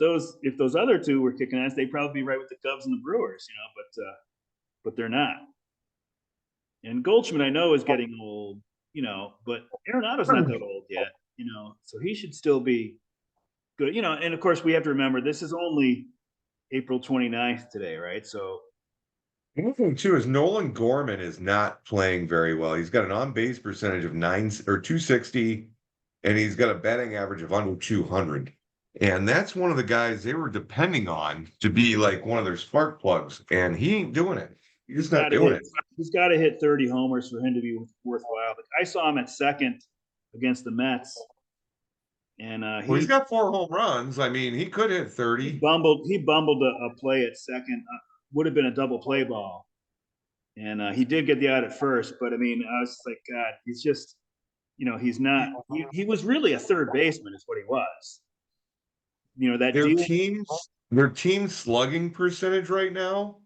those other two were kicking ass, they'd probably be right with the Cubs and the Brewers, but they're not. And Goldschmidt, I know, is getting old, but Arenado's not that old yet, so he should still be good, and of course we have to remember this is only April 29th today, right? So one thing too is Nolan Gorman is not playing very well. He's got an on-base percentage of 260, and he's got a batting average of under 200. And that's one of the guys they were depending on to be like one of their spark plugs, and he ain't doing it. He's not doing it. He's got to hit 30 homers for him to be worthwhile. But I saw him at second against the Mets, and he's got 4 home runs. I mean, he could hit 30. He bumbled a play at second. Would have been a double play ball, And he did get the out at first, but I mean, I was like, God, he's just, he's not. He was really a third baseman, is what he was. That Their deal. team slugging percentage right now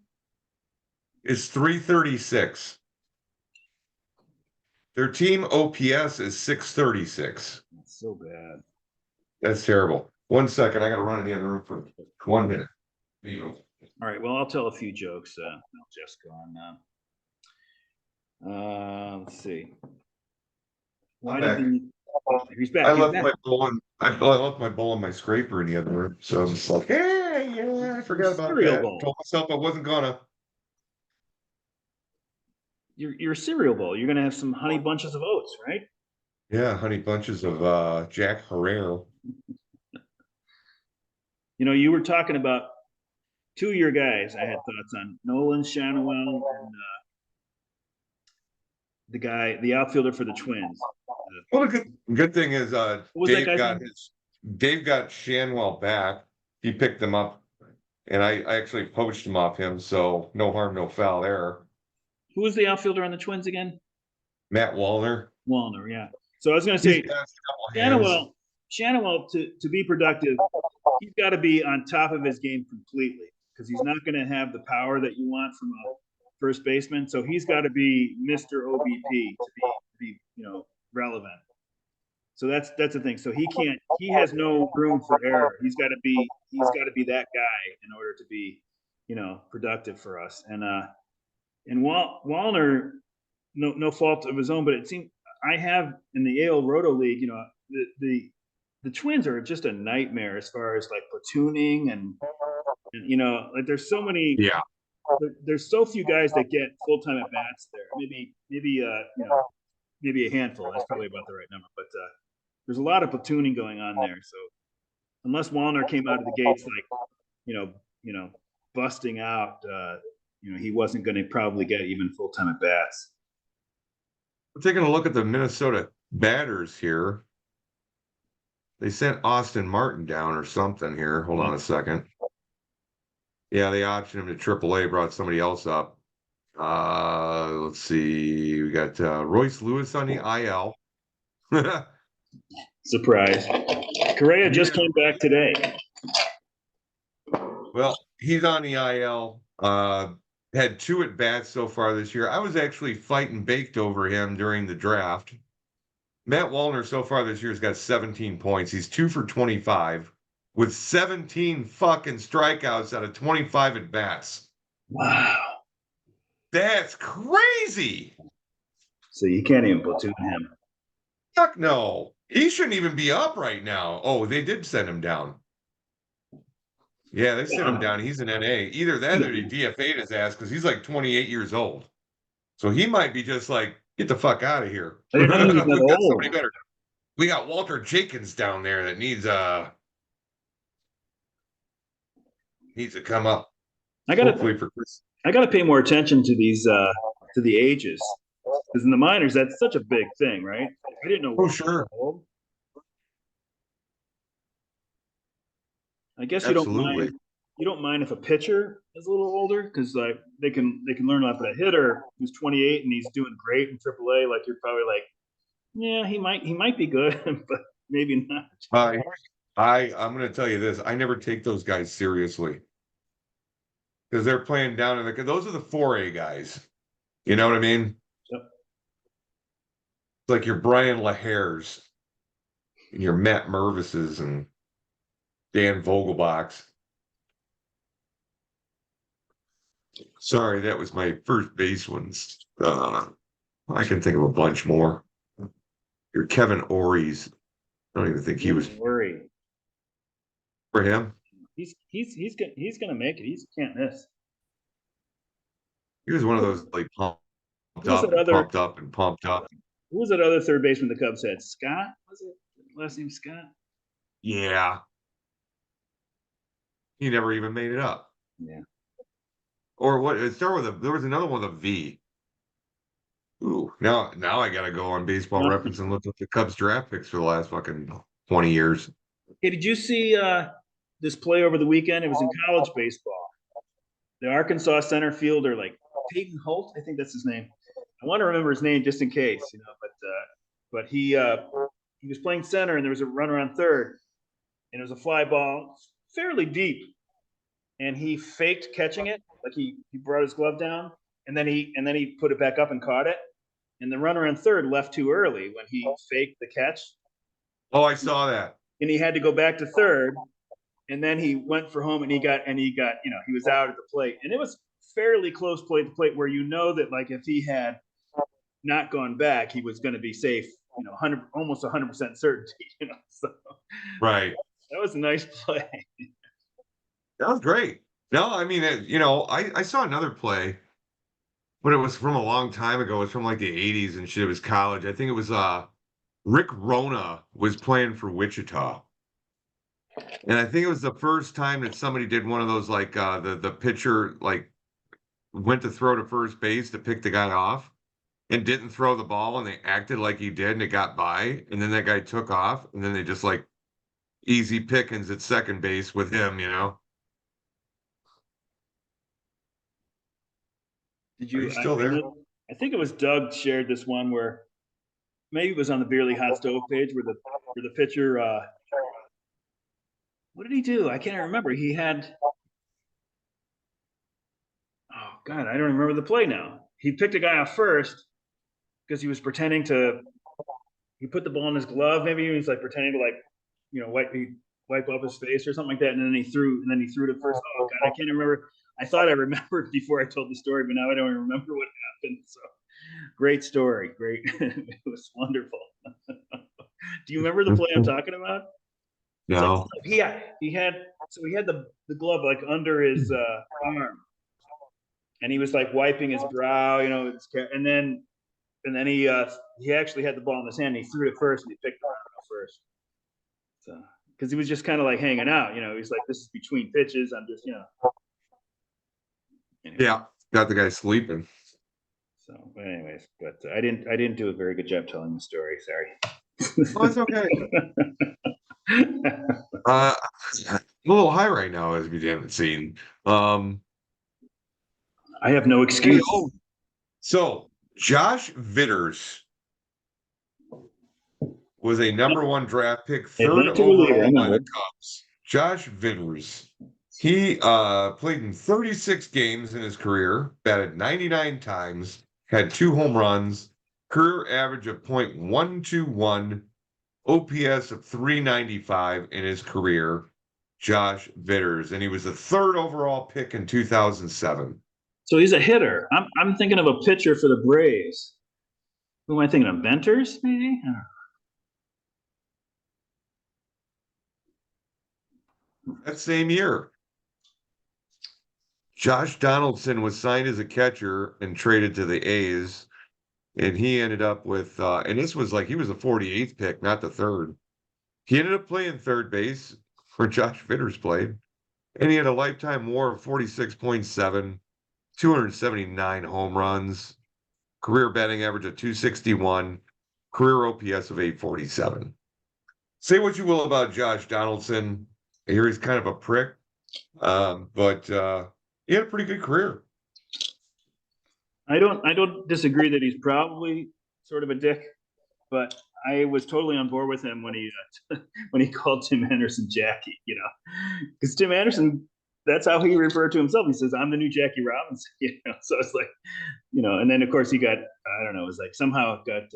is 336. Their team OPS is 636. That's so bad. That's terrible. 1 second, I got to run in the other room for 1 minute. All right. Well, I'll tell a few jokes. Jessica on. Let's see. Why did the? He's back. I He's left back. my bowl in, I left my bowl in my scraper in the other room. So I'm just like, hey, yeah, I forgot about Cereal that. bowl. Told myself I wasn't gonna. Your cereal bowl. You're gonna have some honey bunches of oats, right? Yeah, honey bunches of Jack Herrera. You were talking about two of your guys. I had thoughts on Nolan Shanawell and the outfielder for the Twins. Well, the good thing is What was that guy's name? Dave got Shanwell back. He picked him up, and I actually poached him off him, so no harm, no foul there. Who was the outfielder on the Twins again? Matt Wallner. Wallner, yeah. So I was going to say, Shanawell, to be productive, he's got to be on top of his game completely because he's not going to have the power that you want from a first baseman. So he's got to be Mr. OBP to be relevant. So that's the thing. So he has no room for error. He's got to be that guy in order to be, productive for us. And Wallner, no fault of his own, but it seemed I have in the AL Roto League, the Twins are just a nightmare as far as like platooning and like there's so many. Yeah. There's so few guys that get full-time at bats there. Maybe a handful. That's probably about the right number. But there's a lot of platooning going on there. So unless Wallner came out of the gates like busting out, he wasn't going to probably get even full-time at bats. We're taking a look at the Minnesota batters here. They sent Austin Martin down or something here. Hold on a second. Yeah, they optioned him to AAA, brought somebody else up. Let's see. We got Royce Lewis on the IL. Surprise. Correa just came back today. Well, he's on the IL. Had 2 at bats so far this year. I was actually fighting baked over him during the draft. Matt Wallner so far this year has got 17 points. He's 2 for 25 with 17 fucking strikeouts out of 25 at bats. Wow. That's crazy. So you can't even platoon him. Fuck no. He shouldn't even be up right now. Oh, they did send him down. Yeah, they sent him down. He's an NA. Either that or he DFA'd his ass because he's like 28 years old. So he might be just like, get the fuck out of here. I didn't know he was that We've got old. somebody better. We got Walter Jenkins down there that needs to come up. I gotta pay more attention to these to the ages. Because in the minors, that's such a big thing, right? I didn't know. Oh, sure. Old. I guess you don't mind if a pitcher is a little older because like they can learn a lot. But a hitter who's 28 and he's doing great in AAA, like you're probably like, yeah, he might be good, but maybe not. I'm going to tell you this: I never take those guys seriously because they're playing down in those are the 4A guys. You know what I mean? Yep. It's like your Brian LaHares and your Matt Mervises and Dan Vogelbachs. Sorry, that was my first base ones. I can think of a bunch more. Your Kevin Ories. I don't even think he was worried for him. He's gonna make it. He can't miss. He was one of those like pumped up. Who was that other third baseman the Cubs had? Scott? Was it last name Scott? Yeah. He never even made it up. Yeah. Or what? There was another one with a V. Ooh, now I gotta go on Baseball Reference and look up the Cubs draft picks for the last fucking 20 years. Hey, did you see this play over the weekend? It was in college baseball. The Arkansas center fielder like Peyton Holt, I think that's his name. I want to remember his name just in case, but he was playing center and there was a runner on third, and it was a fly ball, fairly deep, and he faked catching it, like he brought his glove down, and then he put it back up and caught it, and the runner on third left too early when he faked the catch. Oh, I saw that. And he had to go back to third, and then he went for home, and he got he was out at the plate, and it was fairly close plate to plate where that like if he had not gone back, he was going to be safe, almost 100% certainty, So Right. that was a nice play. That was great. No, I mean, I saw another play, but it was from a long time ago. It was from like the 80s and shit. It was college. I think it was Rick Rona was playing for Wichita. And I think it was the first time that somebody did one of those like the pitcher like went to throw to first base to pick the guy off and didn't throw the ball, and they acted like he did and it got by, and then that guy took off, and then they just like easy pickings at second base with him, Did Are you? you still there? I think it was Doug shared this one where maybe it was on the B.E.E.R Hot Stove page where the pitcher. What did he do? I can't remember. He had. Oh God, I don't remember the play now. He picked a guy off first because he was pretending to. He put the ball in his glove. Maybe he was like pretending to wipe off his face or something like that, and then he threw to first. Oh God, I can't remember. I thought I remembered before I told the story, but now I don't even remember what happened. So great story, great. It was wonderful. Do you remember the play I'm talking about? No. He had the glove like under his arm, and he was like wiping his brow, and then he actually had the ball in his hand. And he threw it first, and he picked it up first. So because he was just kind of like hanging out, he's like, this is between pitches. I'm just, Anyway. Yeah, got the guy sleeping. So, but anyways, I didn't do a very good job telling the story. Sorry. Oh, it's okay. I'm a little high right now, as we haven't seen. I have no excuse. So Josh Vitters was a number one draft pick, third overall by the Cubs. Josh Vitters. He played in 36 games in his career, batted 99 times, had 2 home runs, career average of .121, OPS of .395 in his career. Josh Vitters, and he was the 3rd overall pick in 2007. So he's a hitter. I'm thinking of a pitcher for the Braves. Who am I thinking of? Venters, maybe? I don't know. That same year, Josh Donaldson was signed as a catcher and traded to the A's, and he ended up with, and this was like he was the 48th pick, not the 3rd. He ended up playing third base where Josh Vitters played, and he had a lifetime WAR of 46.7, 279 home runs, career batting average of .261, career OPS of .847. Say what you will about Josh Donaldson. I hear he's kind of a prick, but he had a pretty good career. I don't disagree that he's probably sort of a dick, but I was totally on board with him when he called Tim Anderson Jackie, because Tim Anderson, that's how he referred to himself. He says, "I'm the new Jackie Robinson," So it's like, and then of course he got, I don't know, it was like somehow it got,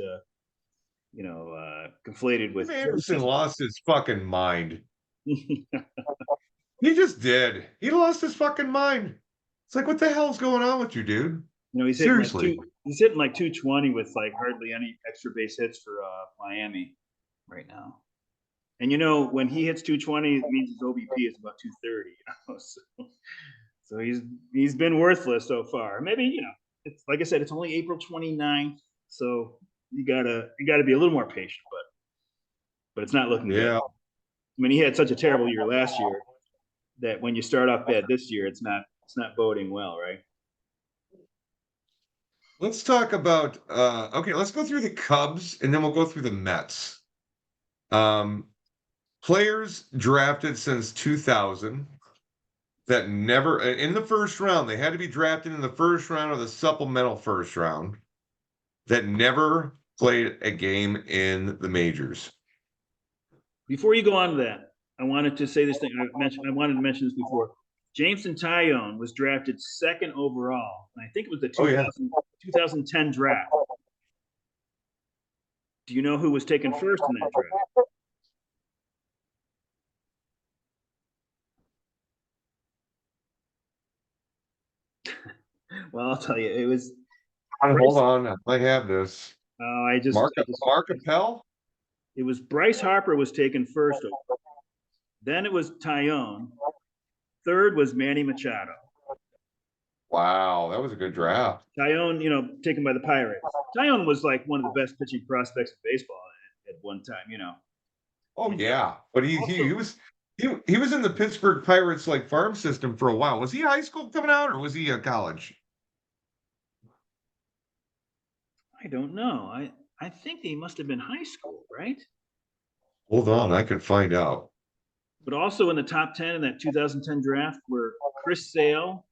conflated with Tim Anderson lost his fucking mind. He just did. He lost his fucking mind. It's like, what the hell's going on with you, dude? He's seriously. He's hitting like 220 with like hardly any extra base hits for Miami right now. And when he hits 220, it means his OBP is about 230. So he's been worthless so far. Maybe it's like I said, it's only April 29th, so you gotta be a little more patient. But it's not looking good. I mean, he had such a terrible year last year that when you start off bad this year, it's not boding well, right? Let's talk about okay, let's go through the Cubs and then we'll go through the Mets. Players drafted since 2000. that never in the first round, they had to be drafted in the first round or the supplemental first round that never played a game in the majors. Before you go on to that, I wanted to say this thing. I wanted to mention this before. Jameson Tyone was drafted second overall, and I think it was the Oh yeah. 2010 draft. Do you know who was taken first in that draft? Well, I'll tell you, it was. Hold on, I might have this. I just Mark Appel? It was Bryce Harper was taken first. Then it was Tyone. Third was Manny Machado. Wow, that was a good draft. Tyone, taken by the Pirates. Tyone was like one of the best pitching prospects in baseball at one time. Oh yeah, but he Also, was in the Pittsburgh Pirates like farm system for a while. Was he high school coming out or was he college? I don't know. I think he must have been high school, right? Hold on, I can find out. But also in the top 10 in that 2010 draft were Chris Sale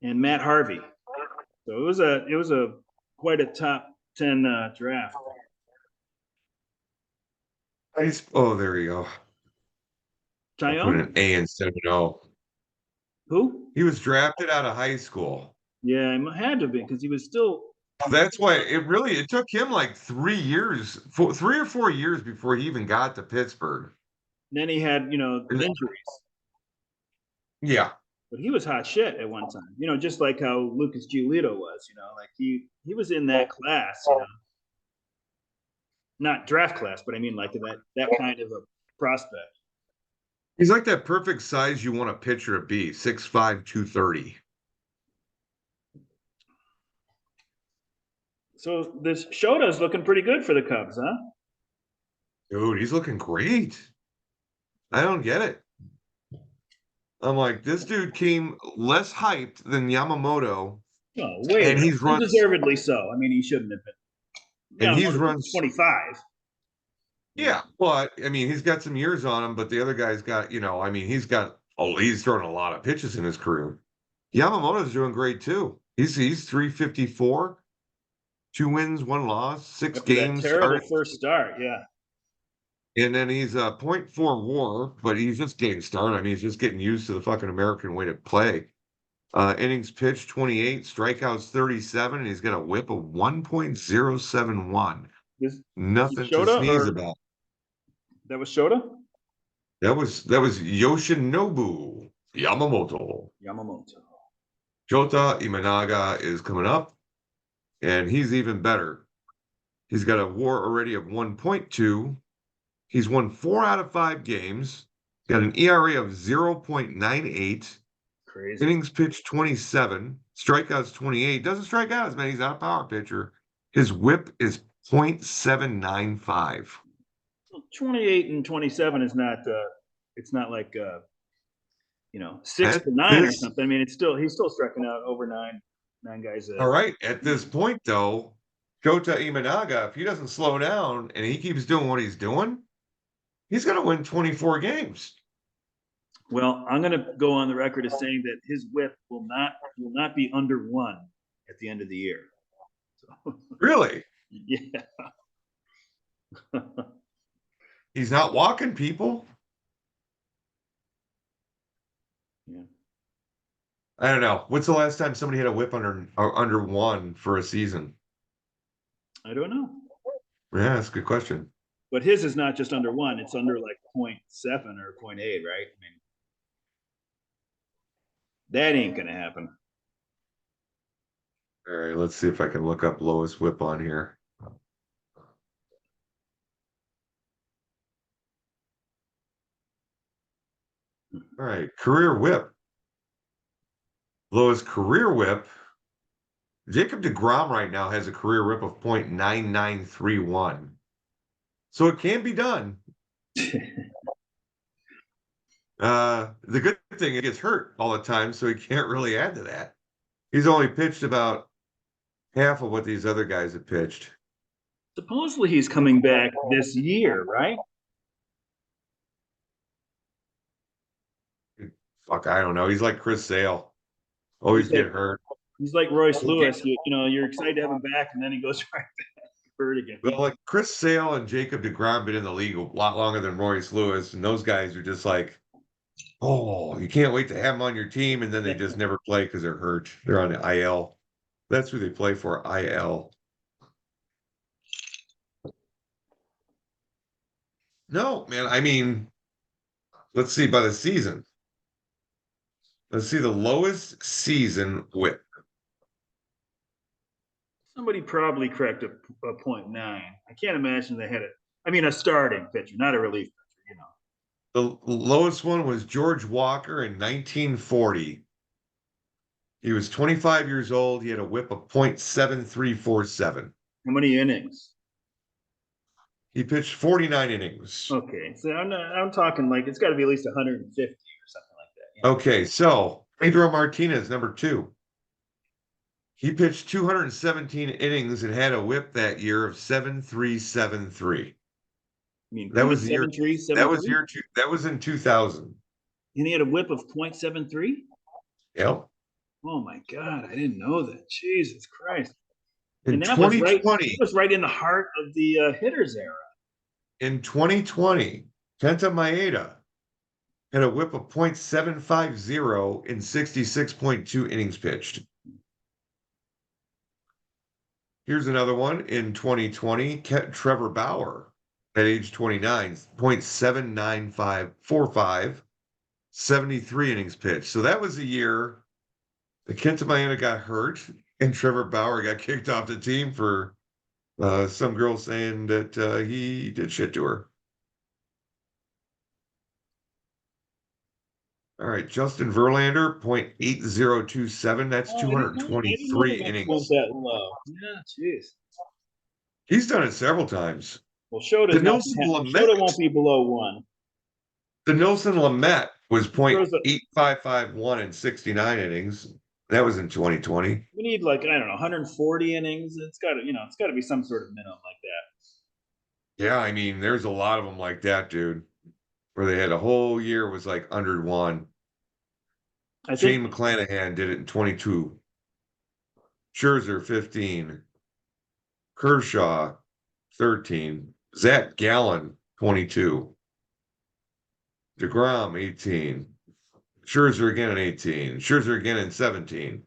and Matt Harvey. So it was a quite a top 10 draft. Oh, there you go. I put Tyone? an A instead of an O. Who? He was drafted out of high school. Yeah, it had to be because he was still. That's why it took him like 3 years, 3 or 4 years before he even got to Pittsburgh. Then he had injuries, Yeah. but he was hot shit at one time. Just like how Lucas Giolito was. Like he was in that class. Not draft class, but I mean like that kind of a prospect. He's like that perfect size you want a pitcher to be, 6'5", 230. So this Shota's looking pretty good for the Cubs, huh? Dude, he's looking great. I don't get it. I'm like, this dude came less hyped than Yamamoto, Oh, wait, and he's run undeservedly so. I mean, he shouldn't have been. and he's Yamamoto's run 25. Yeah, but I mean, he's got some years on him, but the other guy's got, I mean, he's thrown a lot of pitches in his career. Yamamoto's doing great too. He's 354, 2 wins, 1 loss, six After that games terrible started, first start, yeah. and then he's a .4 WAR, but he's just getting started. I mean, he's just getting used to the fucking American way to play. Innings pitched 28, strikeouts 37, and he's got a WHIP of 1.071. This Nothing to Shota sneeze or about. that was Shota? That was Yoshinobu Yamamoto. Yamamoto. Jota Imanaga is coming up, and he's even better. He's got a WAR already of 1.2. He's won 4 out of 5 games. Got an ERA of 0.98. Crazy. Innings pitched 27. Strikeouts 28. Doesn't strike out as many. He's not a power pitcher. His WHIP is .795. 28 and 27 is not it's not like 6 to 9 or something. I mean, he's still striking out over nine guys. All right. At this point, though, Kota Imanaga, if he doesn't slow down and he keeps doing what he's doing, he's going to win 24 games. Well, I'm going to go on the record as saying that his WHIP will not be under 1 at the end of the year. So, Really? yeah. He's not walking people. Yeah. I don't know. What's the last time somebody had a WHIP under 1 for a season? I don't know. Yeah, that's a good question. But his is not just under 1; it's under like 0.7 or 0.8, right? I mean, that ain't gonna happen. All right, let's see if I can look up lowest WHIP on here. All right, career WHIP. Lowest career WHIP. Jacob deGrom right now has a career WHIP of .9931. So it can be done. The good thing, he gets hurt all the time, so he can't really add to that. He's only pitched about half of what these other guys have pitched. Supposedly he's coming back this year, right? fuck, I don't know. He's like Chris Sale. Always He's like get hurt. he's like Royce Lewis. You know, you're excited to have him back, and then he goes right back hurt again. Well, like Chris Sale and Jacob deGrom been in the league a lot longer than Royce Lewis, and those guys are just like, oh, you can't wait to have them on your team, and then they just never play because they're hurt. They're on the IL. That's who they play for, IL. No, man. I mean, let's see by the season. Let's see the lowest season whip. Somebody probably cracked a 0.9. I can't imagine they had it. I mean, a starting pitcher, not a relief pitcher. You know, The lowest one was George Walker in 1940. He was 25 years old. He had a whip of .7347. how many innings? He pitched 49 innings. Okay, so I'm talking like it's got to be at least 150 or something like that. You know? Okay, so Pedro Martinez, number 2. He pitched 217 innings and had a whip that year of 7373. I mean, That was the year. 0.73, That was in 2000. and he had a whip of 0.73. Yep. Oh my God, I didn't know that. Jesus Christ! In And that 2020, was right in the heart of the hitters era. in 2020, Kenta Maeda had a whip of .750 in 66.2 innings pitched. Here's another one. In 2020, Trevor Bauer at age 29, .79545, 73 innings pitched. So that was the year that Kenta Maeda got hurt and Trevor Bauer got kicked off the team for some girl saying that he did shit to her. All right, Justin Verlander, .8027. That's 223 innings. Went that low. Yeah, jeez. He's done it several times. Well, Shota won't be below 1. The Nelson Lamet was .8551 in 69 innings. That was in 2020. We need like, I don't know, 140 innings. It's got to be some sort of minimum like that. Yeah, I mean, there's a lot of them like that, dude, where they had a whole year was like under 1. Shane McClanahan did it in 22. Scherzer, 15. Kershaw, 13. Zach Gallen, 22. DeGrom, 18. Scherzer again in 18. Scherzer again in 17.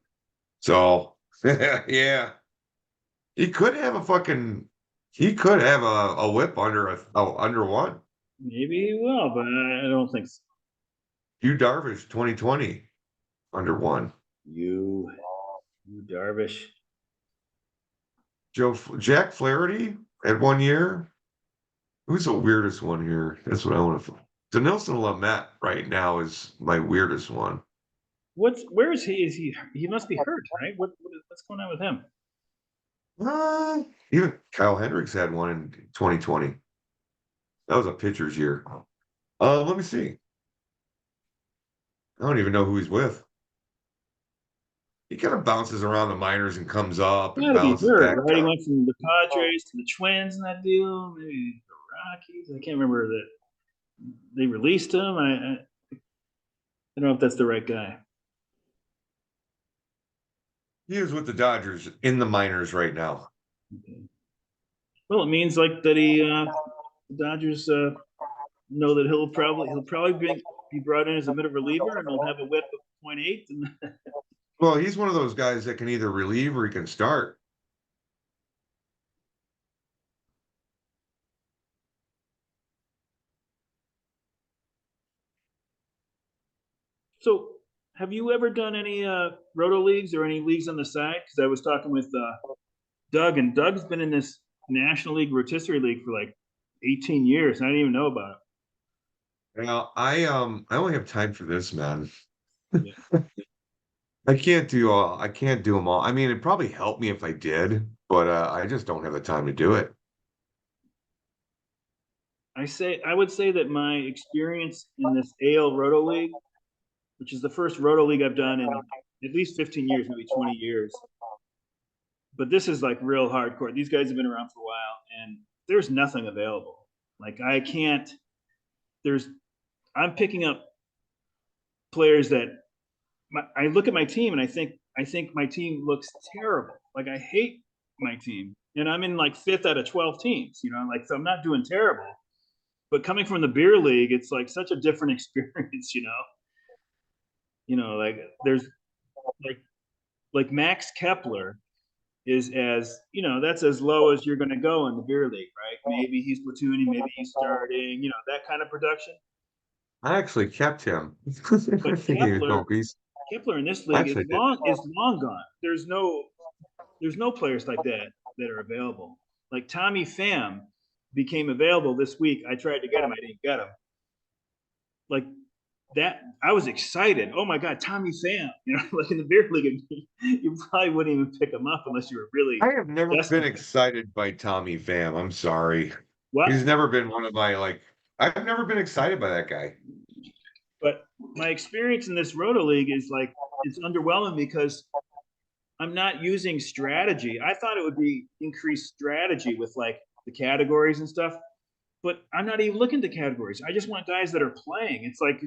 So, yeah. He could have a whip under 1. Maybe he will, but I don't think so. Yu Darvish, 2020, under 1. Yu Darvish. Jack Flaherty at 1 year. Who's the weirdest one here? That's what I want to. So Nelson Lamet right now is my weirdest one. Where is he? He must be hurt, right? What's going on with him? Even Kyle Hendricks had one in 2020. That was a pitcher's year. Let me see. I don't even know who he's with. He kind of bounces around the minors and comes up and bounces back. Right? He went from the Padres to the Twins in that deal, maybe the Rockies. I can't remember that they released him. I don't know if that's the right guy. He is with the Dodgers in the minors right now. Okay. Well, it means like that the Dodgers know that he'll probably be brought in as a middle reliever, and he'll have a whip of 0.8. Well, he's one of those guys that can either relieve or he can start. So, have you ever done any roto leagues or any leagues on the side? Because I was talking with Doug, and Doug's been in this National League Rotisserie League for like 18 years, and I didn't even know about it. Now, I only have time for this, man. Yeah. I can't do them all. I mean, it'd probably help me if I did, but I just don't have the time to do it. I would say that my experience in this AL Roto League, which is the first Roto League I've done in at least 15 years, maybe 20 years. But this is like real hardcore. These guys have been around for a while, and there's nothing available. Like I'm picking up players that I look at my team and I think my team looks terrible. Like I hate my team, and I'm in like 5th out of 12 teams. Like so I'm not doing terrible. But coming from the beer league, it's like such a different experience. Like there's like Max Kepler is that's as low as you're going to go in the beer league, right? Maybe he's platooning, maybe he's starting, that kind of production. I actually kept him. But Kepler in this league Actually, is long gone. There's no players like that are available. Like Tommy Pham became available this week. I tried to get him, I didn't get him. Like that, I was excited. Oh my God, Tommy Pham! Like in the beer league, you probably wouldn't even pick him up unless you were really. I have never been desperate. excited by Tommy Pham. I'm sorry. What? He's never been one of my I've never been excited by that guy. But my experience in this Roto League is like it's underwhelming because I'm not using strategy. I thought it would be increased strategy with like the categories and stuff, but I'm not even looking to categories. I just want guys that are playing. It's like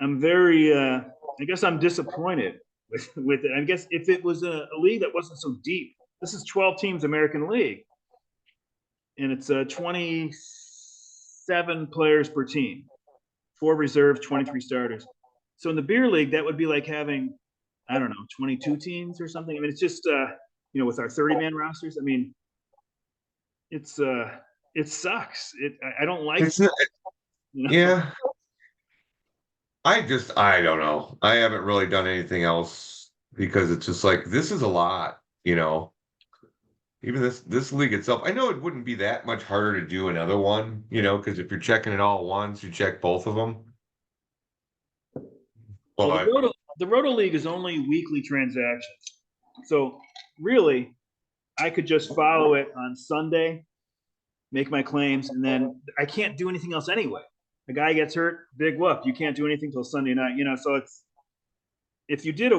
I'm very I guess I'm disappointed with it. I guess if it was a league that wasn't so deep. This is 12 teams American League, and it's 27 players per team, 4 reserves, 23 starters. So in the beer league, that would be like having, I don't know, 22 teams or something. I mean, it's just with our 30-man rosters. I mean, it sucks. I don't like It's not, yeah. I don't know. I haven't really done anything else because it's just like this is a lot, Even this league itself. I know it wouldn't be that much harder to do another one, because if you're checking it all at once, you check both of them. Well, But the Roto League is only weekly transactions. So really, I could just follow it on Sunday, make my claims, and then I can't do anything else anyway. A guy gets hurt, big whoop. You can't do anything till Sunday night. So it's if you did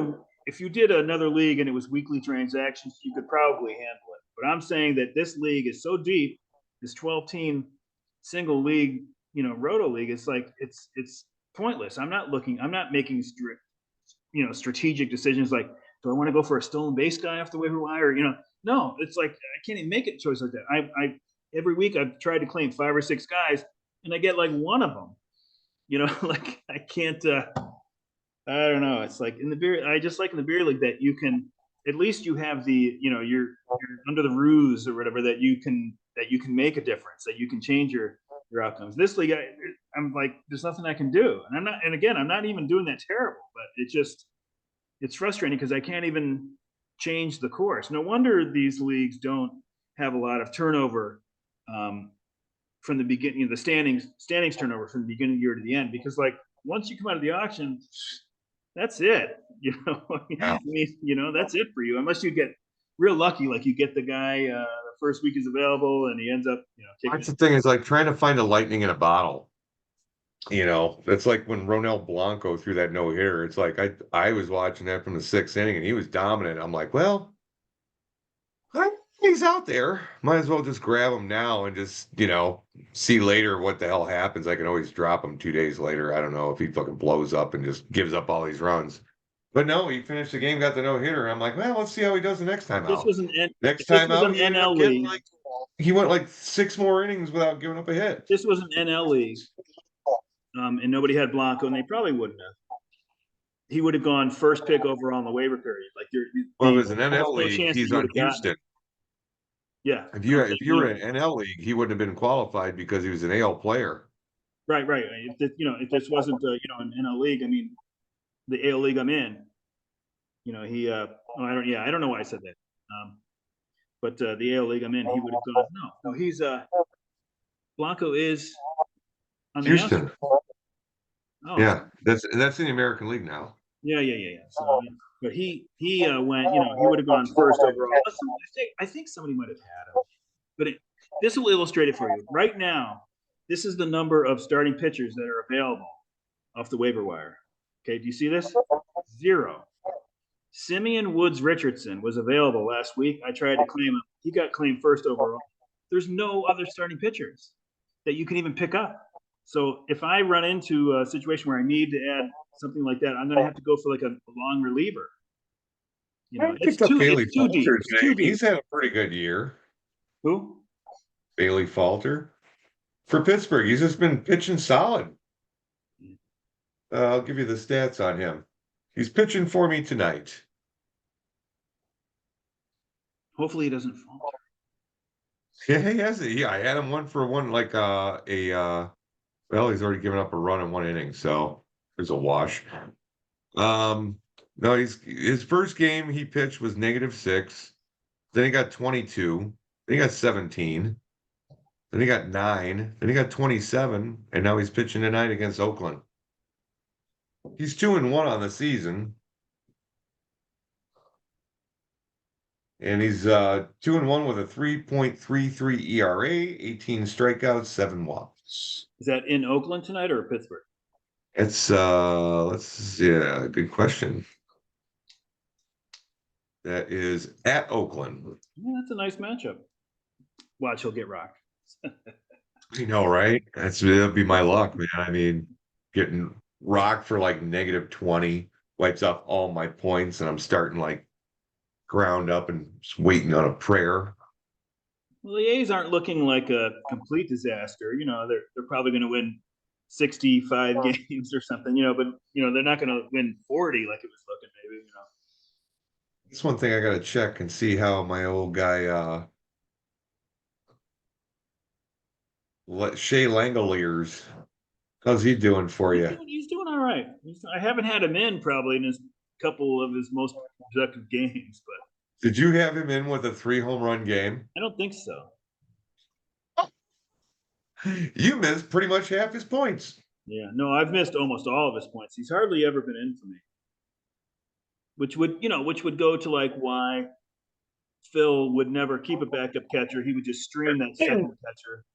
another league and it was weekly transactions, you could probably handle it. But I'm saying that this league is so deep, this 12-team single league, Roto League, it's like it's pointless. I'm not making strategic decisions like, do I want to go for a stolen base guy off the waiver wire? No, it's like I can't even make a choice like that. I every week I've tried to claim 5 or 6 guys, and I get like one of them. Like I can't. I don't know. It's like in the beer. I just like in the beer league that you can at least you have the you're under the ruse or whatever that you can make a difference, that you can change your outcomes. This league, I'm like, there's nothing I can do, and I'm not. And again, I'm not even doing that terrible, but it's frustrating because I can't even change the course. No wonder these leagues don't have a lot of turnover from the beginning. The standings turnover from the beginning of the year to the end, because like once you come out of the auction, that's it. I mean, that's it for you, unless you get real lucky, like you get the guy the first week is available and he ends up, that's the thing is like trying to find a lightning in a bottle. It's like when Ronel Blanco threw that no hitter. It's like I was watching that from the 6th inning and he was dominant. I'm like, well, he's out there. Might as well just grab him now and just see later what the hell happens. I can always drop him 2 days later. I don't know if he fucking blows up and just gives up all these runs. But no, he finished the game, got the no hitter. I'm like, well, let's see how he does the next time out. Next time out, he ended up getting he went like 6 more innings without giving up a hit. This was an NL league, and nobody had Blanco, and they probably wouldn't have. He would have gone first pick overall in the waiver period. Like well, if it's an NL league, he's on Houston. Yeah. If you were an NL league, he wouldn't have been qualified because he was an AL player. Right. If this wasn't an NL league, I mean, the AL league I'm in, he I don't know why I said that. But the AL league I'm in, he would have gone. No, he's Blanco is on the Houston. Oh, yeah, that's in the American League now. Yeah. So, but he went. He would have gone first overall. I think somebody might have had him. But this will illustrate it for you. Right now, this is the number of starting pitchers that are available off the waiver wire. Okay, do you see this? 0. Simeon Woods Richardson was available last week. I tried to claim him. He got claimed first overall. There's no other starting pitchers that you can even pick up. So if I run into a situation where I need to add something like that, I'm going to have to go for like a long reliever. You know, I picked up Bailey it's too deep. Falter It's today. too deep. He's had a pretty good year. Who? Bailey Falter for Pittsburgh. He's just been pitching solid. I'll give you the stats on him. He's pitching for me tonight. Hopefully he doesn't falter. Yeah, he has it. Yeah, I had him 1-for-1, like well, he's already given up a run in one inning, so there's a wash. No, his first game he pitched was -6. Then he got 22. Then he got 17. Then he got 9. Then he got 27, and now he's pitching tonight against Oakland. He's 2-1 on the season. And he's 2-1 with a 3.33 ERA, 18 strikeouts, 7 walks. Is that in Oakland tonight or Pittsburgh? It's yeah, good question. That is at Oakland. Yeah, that's a nice matchup. Watch, he'll get rocked. You know, right? That'd be my luck, man. I mean, getting rocked for like -20 wipes off all my points, and I'm starting like ground up and just waiting on a prayer. Well, the A's aren't looking like a complete disaster. You know, they're probably going to win 65 games or something. You know, but you know they're not going to win 40 like it was looking. Maybe you know. That's one thing I got to check and see how my old guy Shea Langoliers. How's he doing for you? He's doing all right. I haven't had him in probably in his couple of his most productive games, but Did you have him in with a 3-home-run game? I don't think so. You missed pretty much half his points. Yeah, no, I've missed almost all of his points. He's hardly ever been in for me, which would go to like why Phil would never keep a backup catcher. He would just stream that second catcher,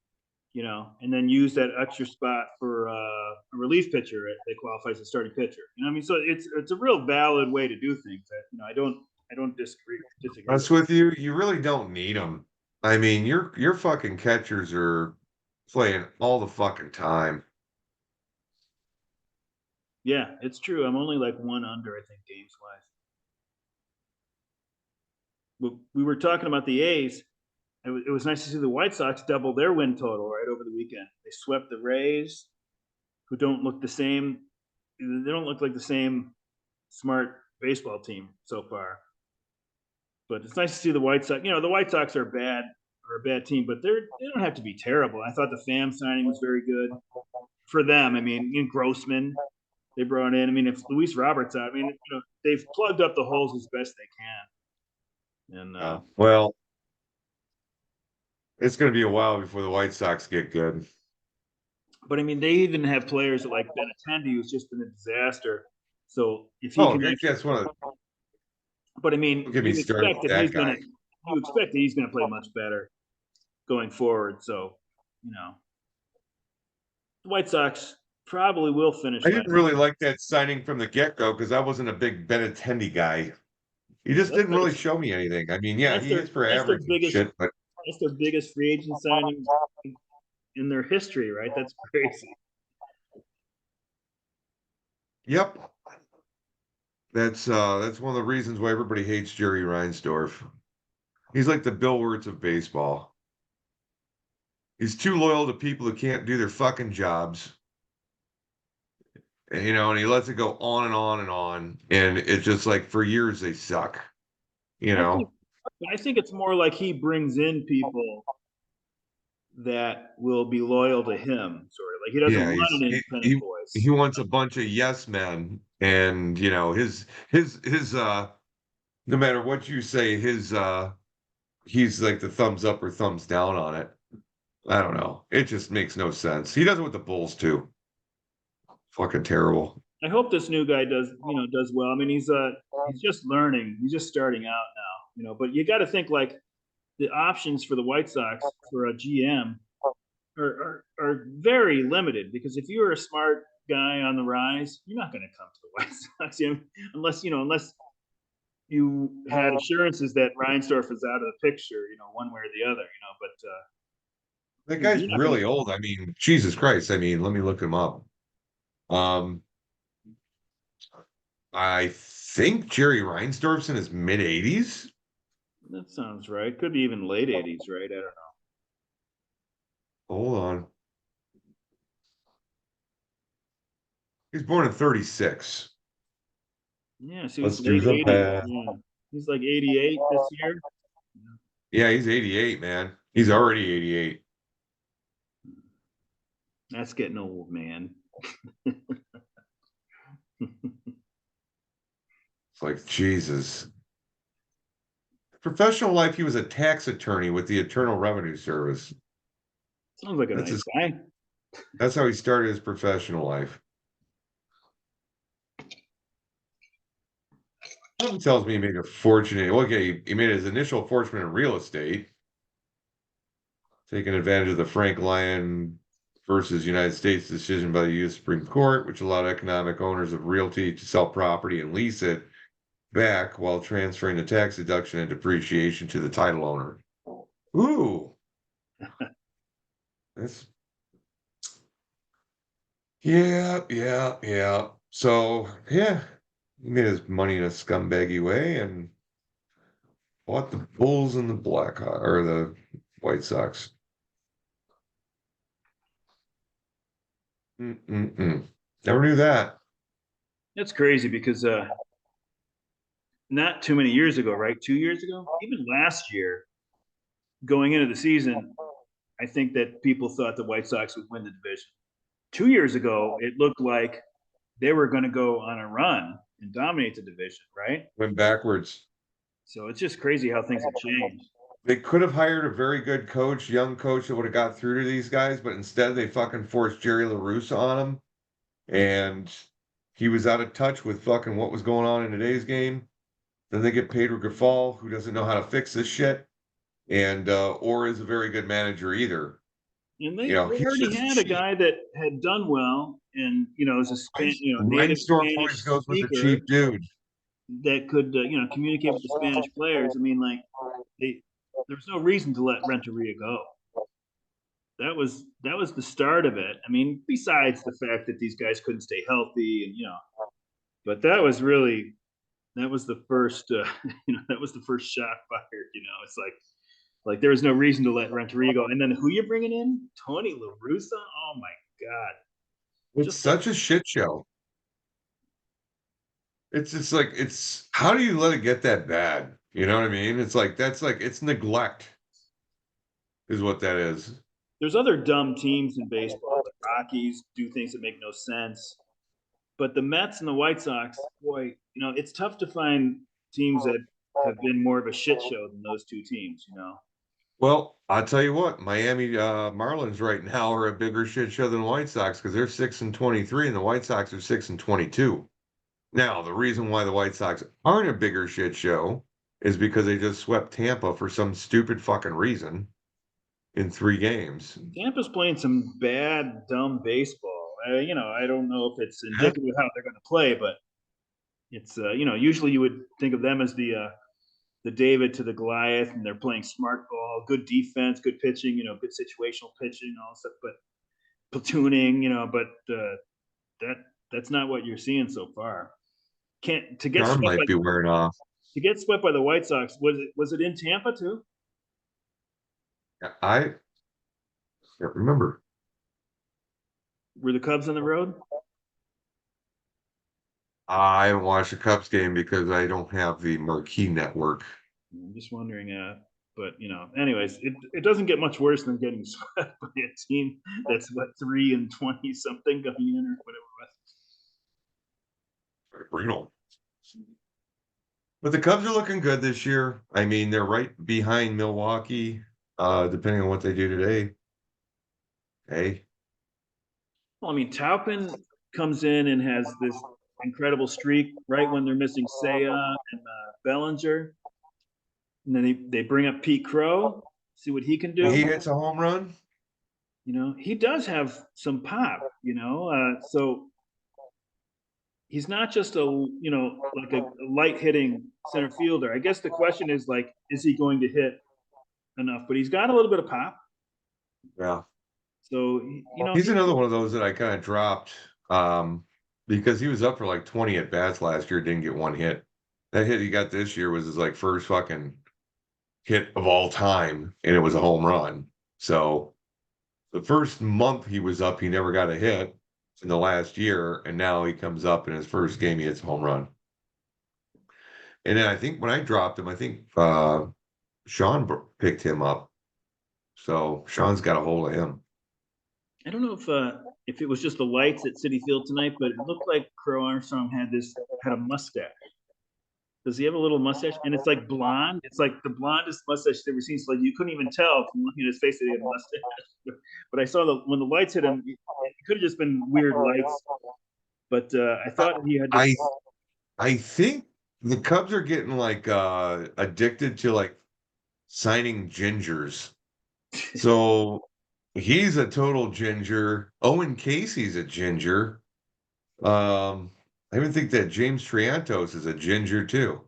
you know, and then use that extra spot for a relief pitcher that qualifies as starting pitcher. You know, what I mean, so it's a real valid way to do things. That you know, I don't disagree. That's with you. You really don't need them. I mean, your fucking catchers are playing all the fucking time. Yeah, it's true. I'm only like one under, I think, games wise. We were talking about the A's. It was nice to see the White Sox double their win total right over the weekend. They swept the Rays, who don't look the same. They don't look like the same smart baseball team so far. But it's nice to see the White Sox. You know, the White Sox are a bad team, but they don't have to be terrible. I thought the Pham signing was very good for them. I mean, Grossman they brought in. I mean, if Luis Roberts out, I mean, you know, they've plugged up the holes as best they can. And Well, it's going to be a while before the White Sox get good. but I mean, they even have players like Benintendi, who's just been a disaster. So if he can, that's one of the. but I mean, Don't get me you started expect with that that he's guy. going to play much better going forward. So you know, the White Sox probably will finish. I didn't really like that signing from the get-go because I wasn't a big Benintendi guy. He just didn't really show me anything. I mean, yeah, he hits for average and shit, but that's their biggest free agent signing in their history, right? That's crazy. yep. That's one of the reasons why everybody hates Jerry Reinsdorf. He's like the Bill Wirtz of baseball. He's too loyal to people who can't do their fucking jobs. And, and he lets it go on and on and on. And it's just like for years they suck. You know? I think it's more like he brings in people that will be loyal to him, sort of like he doesn't Yeah, want an independent he voice. wants a bunch of yes men. And his no matter what you say, he's like the thumbs up or thumbs down on it. I don't know. It just makes no sense. He does it with the Bulls too. Fucking terrible. I hope this new guy does well. I mean, he's just learning. He's just starting out now, you know. But you got to think like the options for the White Sox for a GM are very limited because if you're a smart guy on the rise, you're not going to come to the White Sox unless you had assurances that Reinsdorf is out of the picture, you know, one way or the other, you know. But That guy's You're not gonna. really old. I mean, Jesus Christ. I mean, let me look him up. Um, I think Jerry Reinsdorf's in his mid 80s. That sounds right. Could be even late 80s, right? I don't know. Hold on. He's born in 36. Yeah, so he's Let's do late the 80s. math. Yeah. He's like 88 this year. Yeah, he's 88, man. He's already 88. That's getting old, man. It's like, Jesus. Professional life, he was a tax attorney with the Internal Revenue Service. Sounds like a That's nice his, guy. that's how he started his professional life. Something tells me he made a fortune. Okay, he made his initial fortune in real estate, taking advantage of the Frank Lyon versus United States decision by the U.S. Supreme Court, which allowed economic owners of realty to sell property and lease it back while transferring the tax deduction and depreciation to the title owner. Ooh, that's yeah. So yeah, he made his money in a scumbaggy way and bought the Bulls and the or the White Sox. Mm-mm-mm. Never knew that. That's crazy because not too many years ago, right? 2 years ago, even last year, going into the season, I think that people thought the White Sox would win the division. 2 years ago, it looked like they were going to go on a run and dominate the division, right? Went backwards. So it's just crazy how things have changed. They could have hired a very good coach, young coach that would have got through to these guys, but instead they fucking forced Jerry LaRussa on them, and he was out of touch with fucking what was going on in today's game. Then they get Pedro Grifal, who doesn't know how to fix this shit, and or is a very good manager either. And You they know, he's already just had a cheap. guy that had done well, and is a native Reinsdorf Spanish always goes with a speaker cheap dude. that could communicate with the Spanish players. I mean, like there was no reason to let Renteria go. That was the start of it. I mean, besides the fact that these guys couldn't stay healthy, and but that was the first that was the first shot fired. It's like there was no reason to let Renteria go. And then who you bringing in? Tony La Russa? Oh my God! It's Just like such a shit show. It's just like how do you let it get that bad? You know what I mean? It's like it's neglect is what that is. there's other dumb teams in baseball. The Rockies do things that make no sense, but the Mets and the White Sox, boy, it's tough to find teams that have been more of a shit show than those two teams. Well, I'll tell you what, Miami Marlins right now are a bigger shit show than the White Sox because they're 6-23 and the White Sox are 6-22. Now, the reason why the White Sox aren't a bigger shit show is because they just swept Tampa for some stupid fucking reason in 3 games. Tampa's playing some bad, dumb baseball. I don't know if it's Yeah. indicative of how they're going to play, but it's usually you would think of them as the David to the Goliath, and they're playing smart ball, good defense, good pitching, good situational pitching, all that stuff, but platooning, but that that's not what you're seeing so far. Can't to get Charm swept might by be wearing off. the White Sox. Was it in Tampa too? I can't remember. Were the Cubs on the road? I haven't watched a Cubs game because I don't have the Marquee network. I'm just wondering. But anyways, it doesn't get much worse than getting swept by a team that's what 3-20 something going in or whatever it was. Brutal. But the Cubs are looking good this year. I mean, they're right behind Milwaukee, depending on what they do today. Hey, Well, I mean, Taupin comes in and has this incredible streak right when they're missing Seiya and Bellinger, and then they bring up Pete Crow, see what he can do. he hits a home run. He does have some pop. So he's not just like a light hitting center fielder. I guess the question is like, is he going to hit enough? But he's got a little bit of pop. Yeah. So He's another one of those that I kind of dropped because he was up for like 20 at bats last year, didn't get one hit. That hit he got this year was his like first fucking hit of all time, and it was a home run. So the first month he was up, he never got a hit in the last year, and now he comes up in his first game, he hits a home run. And then I think when I dropped him, I think Sean picked him up. So Sean's got a hold of him. I don't know if it was just the lights at City Field tonight, but it looked like Crow Armstrong had a mustache. Does he have a little mustache? And it's like blonde. It's like the blondest mustache I've ever seen. So like you couldn't even tell from looking at his face that he had a mustache. But I saw when the lights hit him, it could have just been weird lights. But I thought he had I this. I think the Cubs are getting like addicted to like signing gingers. So he's a total ginger. Owen Casey's a ginger. I even think that James Triantos is a ginger too.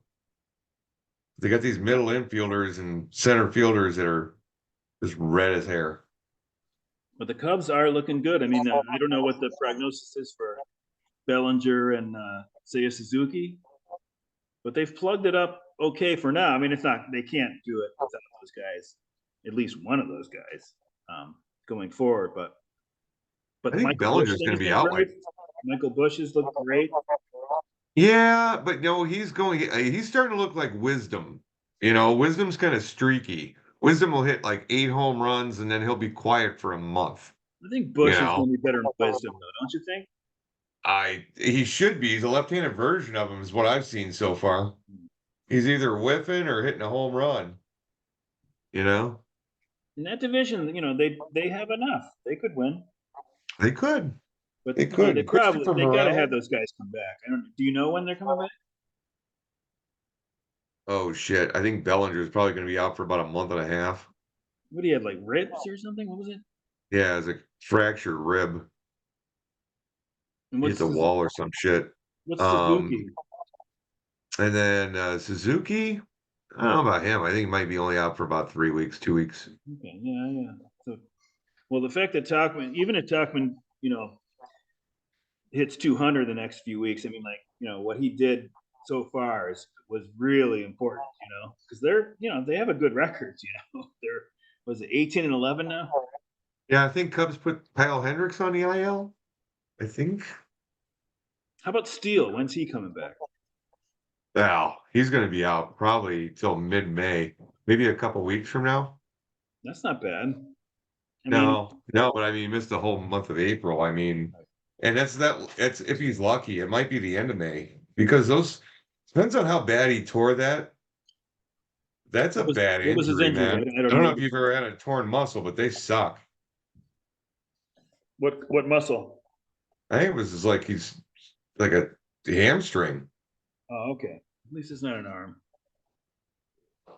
They got these middle infielders and center fielders that are just red as hair. But the Cubs are looking good. I mean, I don't know what the prognosis is for Bellinger and Seiya Suzuki, but they've plugged it up okay for now. I mean, it's not they can't do it without those guys, at least one of those guys going forward. I But the think Michael Bush Bellinger's thing going to has be been out like great. Michael Bush has looked great. yeah, but no, he's starting to look like Wisdom. You know, Wisdom's kind of streaky. Wisdom will hit like 8 home runs and then he'll be quiet for a month. I think You Bush is know, going to be better in wisdom, though, don't you think? he should be. He's a left-handed version of him, is what I've seen so far. He's either whiffing or hitting a home run. You know, In that division, they have enough. They could win, they could, but they could. Christopher they got to have Morel. those guys come back. I don't. Do you know when they're coming back? Oh shit, I think Bellinger is probably going to be out for about a month and a half. What do you have, like ribs or something? What was it? Yeah, it's a fractured rib. And He hit the wall or some shit. what's Um, Suzuki? and then Suzuki. I don't know about him. I think he might be only out for about 3 weeks, 2 weeks. Okay, yeah, yeah. So, well, the fact that Talkman, even if Talkman, hits 200 the next few weeks, I mean, like, what he did so far was really important, because they have a good record, they're was it 18 and 11 now? Yeah, I think Cubs put Kyle Hendricks on the IL. I think. How about Steele? When's he coming back? Well, he's going to be out probably till mid-May, maybe a couple weeks from now. That's not bad. I mean, No, no, but I mean, he missed the whole month of April. I mean, and that's if he's lucky, it might be the end of May because those depends on how bad he tore that. That's a bad what was his injury, injury? man. I don't I don't know know if you've ever had a torn muscle, but they suck. what muscle. I think it was just like he's like a hamstring. Oh, okay. At least it's not an arm.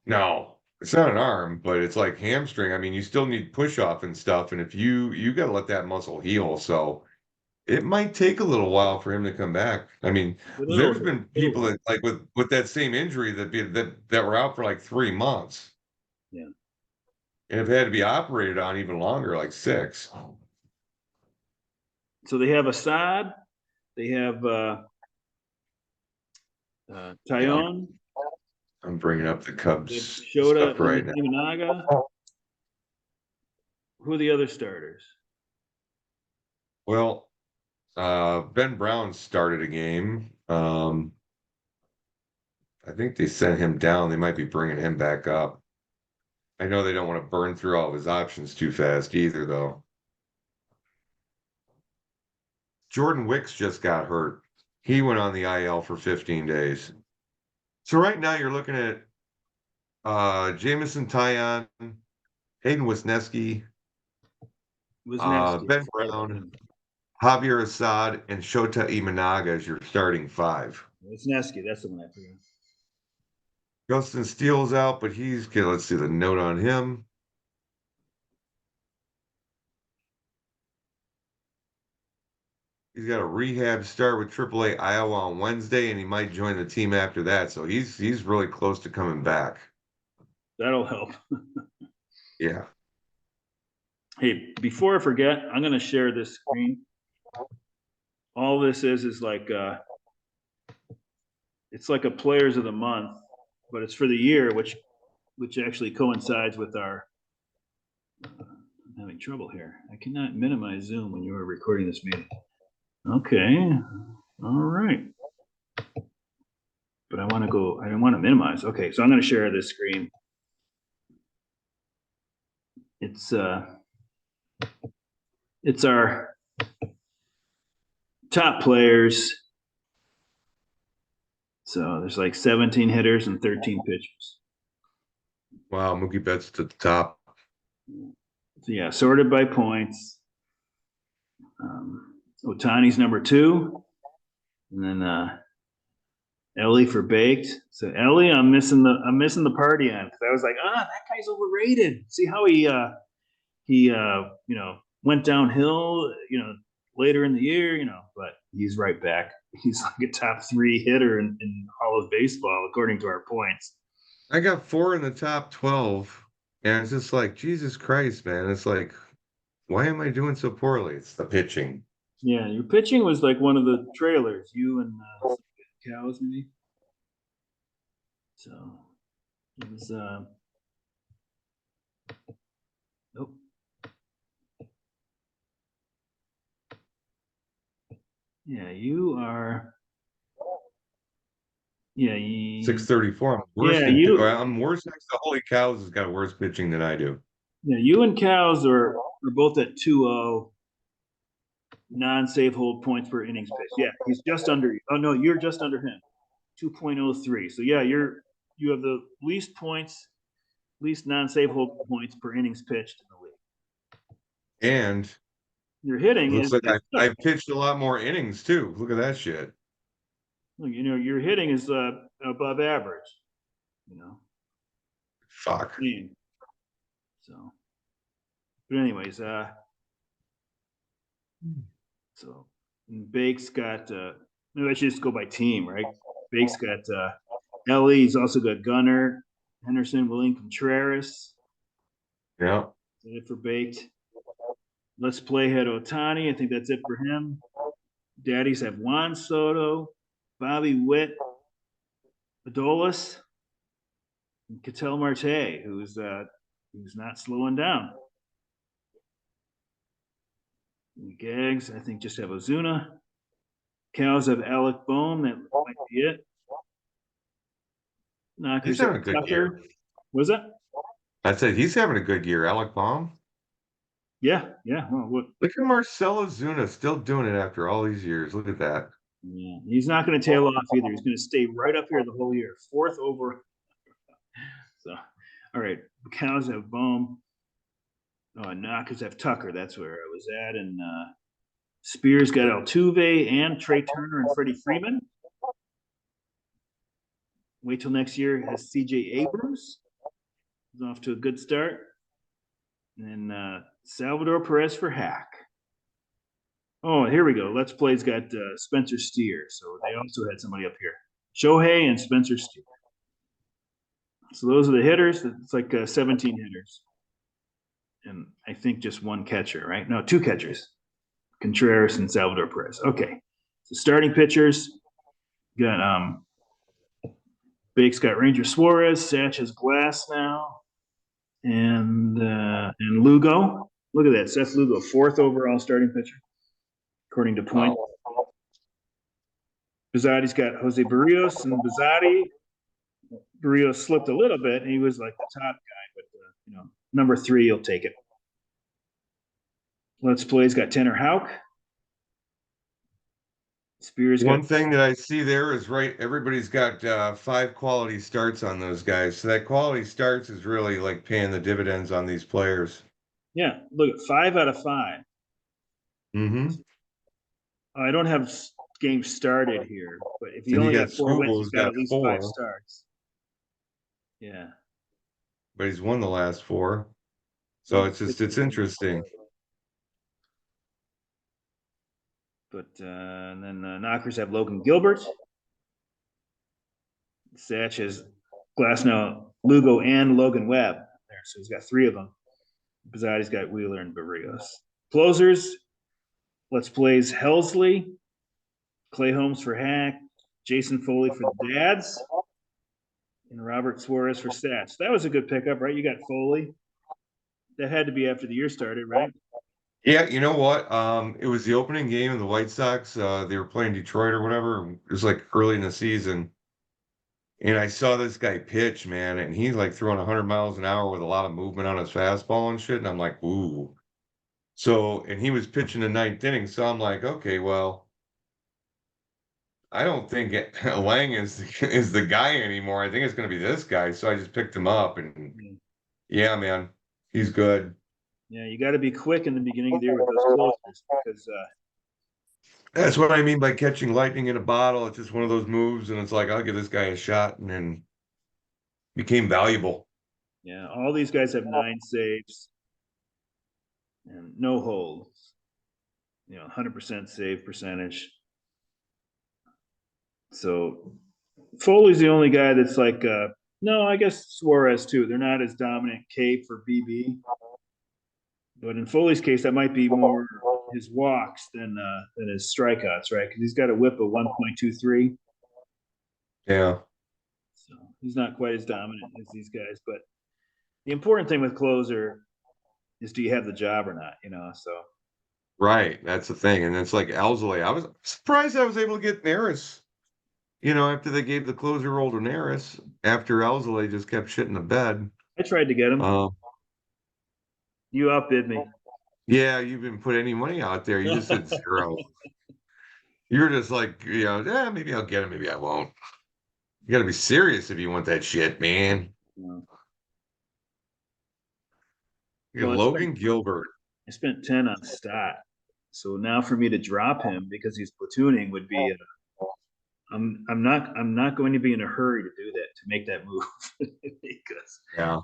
No, it's not an arm, but it's like hamstring. I mean, you still need push off and stuff, and if you got to let that muscle heal, so it might take a little while for him to come back. I mean, A little there's bit. been people that like with that same injury that were out for like 3 months Yeah. and have had to be operated on even longer, like 6. So they have Assad, they have Yeah, Tyone, I'm bringing up the they have Cubs Shota stuff right now. Imanaga. Who are the other starters? Well, Ben Brown started a game. I think they sent him down. They might be bringing him back up. I know they don't want to burn through all of his options too fast either, though. Jordan Wicks just got hurt. He went on the IL for 15 days. So right now you're looking at Jamison Tyon, Hayden Wisniewski, Wisniewski. Ben Brown, Javier Assad, and Shota Imanaga as your starting 5. Wisniewski, that's the one I forgot. Justin Steele's out, but he's okay. Let's see the note on him. He's got a rehab start with AAA Iowa on Wednesday, and he might join the team after that. So he's really close to coming back. That'll help. Yeah. Hey, before I forget, I'm gonna share this screen. All this is like it's like a players of the month, but it's for the year, which actually coincides with our. I'm having trouble here. I cannot minimize Zoom when you are recording this meeting. Okay, all right. But I want to go. I don't want to minimize. Okay, so I'm going to share this screen. It's our top players. So there's like 17 hitters and 13 pitchers. Wow, Mookie Betts to the top. So yeah, sorted by points. Otani's number 2, and then Ellie for baked. So Ellie, I'm missing the party on because I was like, that guy's overrated. See how he went downhill, later in the year, but he's right back. He's like a top 3 hitter in all of baseball according to our points. I got 4 in the top 12, and it's just like, Jesus Christ, man. It's like, why am I doing so poorly? It's the pitching. Yeah, your pitching was like one of the trailers. You and Cows, maybe. So it was. Nope. Yeah, you are. Yeah, 634. I'm worse yeah, I'm worse next to Holy Cows has got worse pitching than I do. Yeah, you and Cows are both at 2-0 non-save hold points per innings pitched. Yeah, he's just under you. Oh no, you're just under him. 2.03. So yeah, you have the least points, least non-save hold points per innings pitched in the league. And Your hitting looks is like I pitched a lot more innings too. Look at that shit. your hitting is above average. Fuck. So, but anyways, so Bake's got. Maybe I should just go by team, right? Bake's got Ellie. He's also got Gunner, Henderson, William Contreras. Yeah. That's it for Baked. Let's Play had Otani. I think that's it for him. Daddies have Juan Soto, Bobby Witt, Adolis, and Ketel Marte, who's not slowing down. And Gags, I think, just have Ozuna. Cows have Alec Bohm. That might be it. Knockers He's having a have good Tucker. year. Was that? I said he's having a good year. Alec Baum. Yeah. Well, what? Look at Marcelo Zuna still doing it after all these years. Look at that. Yeah, he's not going to tail off either. He's going to stay right up here the whole year. 4th over. So, all right. Cows have Bohm. Knockers have Tucker. That's where I was at. And Spears got Altuve and Trey Turner and Freddie Freeman. Wait till next year. Has CJ Abrams. He's off to a good start. And then Salvador Perez for Hack. Oh, here we go. Let's Play's got Spencer Steer. So they also had somebody up here. Shohei and Spencer Steer. So those are the hitters. It's like 17 hitters. And I think just one catcher, right? No, 2 catchers. Contreras and Salvador Perez. Okay. So starting pitchers. Got Bake's got Ranger Suarez, Satch Glass now, and Lugo. Look at that, Seth Lugo, 4th overall starting pitcher, according to points. Wow. Bizzotti's got Jose Barrios and Bizzotti. Barrios slipped a little bit, and he was like the top guy, but number 3, you'll take it. Let's Play's got Tanner Houck. Spears. One thing that I see there is everybody's got 5 quality starts on those guys. So that quality starts is really like paying the dividends on these players. Yeah, look at 5 out of 5. Mm-hmm. I don't have games started here, but if you only got 4 wins, you've got at least 4. 5 starts. Yeah. But he's won the last 4. So it's interesting. But and then Knockers have Logan Gilbert. Satch has Glasnow, Lugo, and Logan Webb there. So he's got 3 of them. Bizzotti's got Wheeler and Barrios. Closers, let's plays Helsley, Clay Holmes for Hack, Jason Foley for the Dads, and Robert Suarez for Stats. That was a good pickup, right? You got Foley. That had to be after the year started, right? Yeah, you know what? It was the opening game of the White Sox. They were playing Detroit or whatever. It was like early in the season. And I saw this guy pitch, man, and he's like throwing 100 miles an hour with a lot of movement on his fastball and shit. And I'm like, ooh. So, and he was pitching the ninth inning. So I'm like, okay, well, I don't think Lang is the guy anymore. I think it's going to be this guy. So I just picked him up, and yeah, man, he's good. Yeah, you got to be quick in the beginning of the year with those closers because That's what I mean by catching lightning in a bottle. It's just one of those moves, and it's like I'll give this guy a shot, and then became valuable. yeah, all these guys have 9 saves and no holds. 100% save percentage. So Foley's the only guy that's like, no, I guess Suarez too. They're not as dominant K for BB. But in Foley's case, that might be more his walks than his strikeouts, right? Because he's got a whip of 1.23. Yeah. So he's not quite as dominant as these guys. But the important thing with closer is do you have the job or not, So Right. That's the thing. And it's like Alzolay. I was surprised I was able to get Neris, after they gave the closer role to Neris, after Alzolay just kept shitting the bed. I tried to get him. Uh, You outbid me. yeah, you didn't put any money out there. You just said zero. You're just like, maybe I'll get him, maybe I won't. You got to be serious if you want that shit, man. Well, You're I Logan spent Gilbert. 10 on Stott. So now for me to drop him because he's platooning would be I'm not going to be in a hurry to do that, to make that move because Yeah.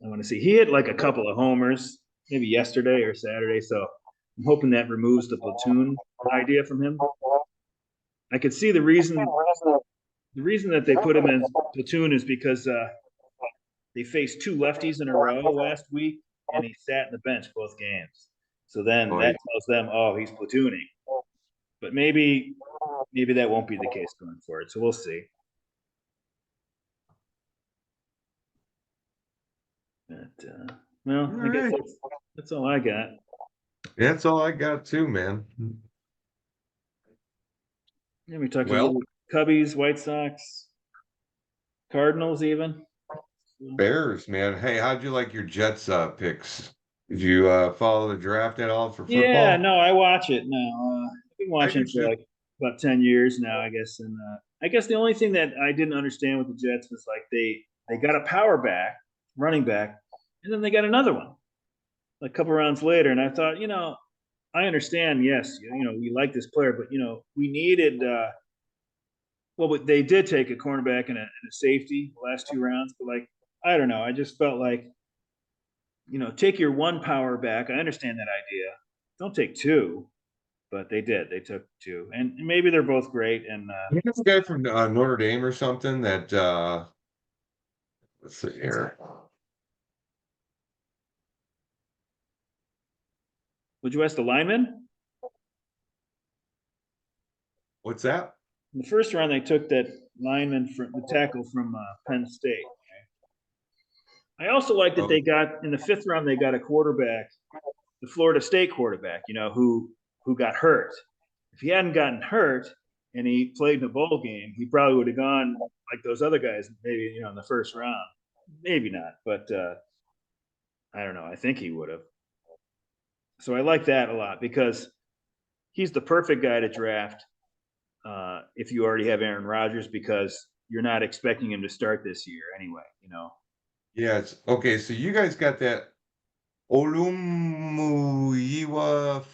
I want to see. He hit like a couple of homers maybe yesterday or Saturday, so I'm hoping that removes the platoon idea from him. I could see the reason that they put him as platoon is because they faced 2 lefties in a row last week, and he sat in the bench both games. So then Oh, that tells them, oh, he's platooning. But maybe that won't be the case going forward. So we'll see. But well, I guess right. that's all I got. That's all I got too, man. Yeah, we talked a Well, little Cubbies, White Sox, Cardinals, even. Bears, man. Hey, how'd you like your Jets picks? Did you follow the draft at all for Yeah, football? no, I watch it now. I've been I watching do it for too. like about 10 years now, I guess. And I guess the only thing that I didn't understand with the Jets was like they got a power back, running back, and then they got another one a couple rounds later. And I thought, I understand. Yes, we like this player, but we needed. Well, but they did take a cornerback and a safety the last 2 rounds, but like I don't know, I just felt like take your one power back. I understand that idea. Don't take two, but they did. They took two, and maybe they're both great. And You know this guy from Notre Dame or something that let's see here. would you ask the lineman? What's that? In the first round, they took that lineman from the tackle from Penn State. I also like that Oh, they got in the fifth round. They got a quarterback, the Florida State quarterback. Who got hurt. If he hadn't gotten hurt and he played in a bowl game, he probably would have gone like those other guys, maybe in the first round. Maybe not, but I don't know. I think he would have. So I like that a lot because he's the perfect guy to draft if you already have Aaron Rodgers because you're not expecting him to start this year anyway. yeah. It's okay. So you guys got that Olumuyiwa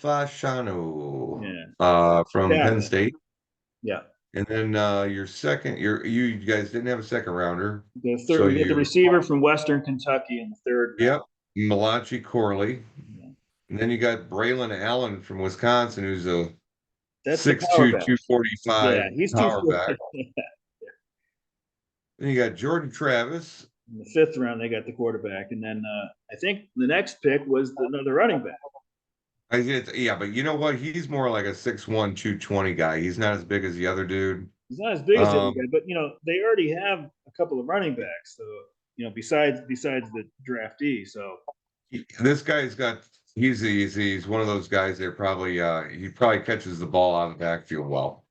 Fashanu Yeah. from Penn Tackle. State. Yeah. And then your second, you guys didn't have a second rounder. The So third, we get the you, receiver from Western Kentucky in the third yep, Malachi Corley. round. Yeah. And then you got Braylon Allen from Wisconsin, who's a That's the power 6'2", back. Yeah, 245 he's too power slow. back. Then you got Jordan Travis, In the 5th round, they got the quarterback, and then I think the next pick was another running back. Yeah, but you know what? He's more like a 6'1", 220 guy. He's not as big as the other dude. He's not as big as the other Um, guy, but they already have a couple of running backs. So besides the draftee. So this guy's got. He's one of those guys that probably he probably catches the ball out of the backfield well.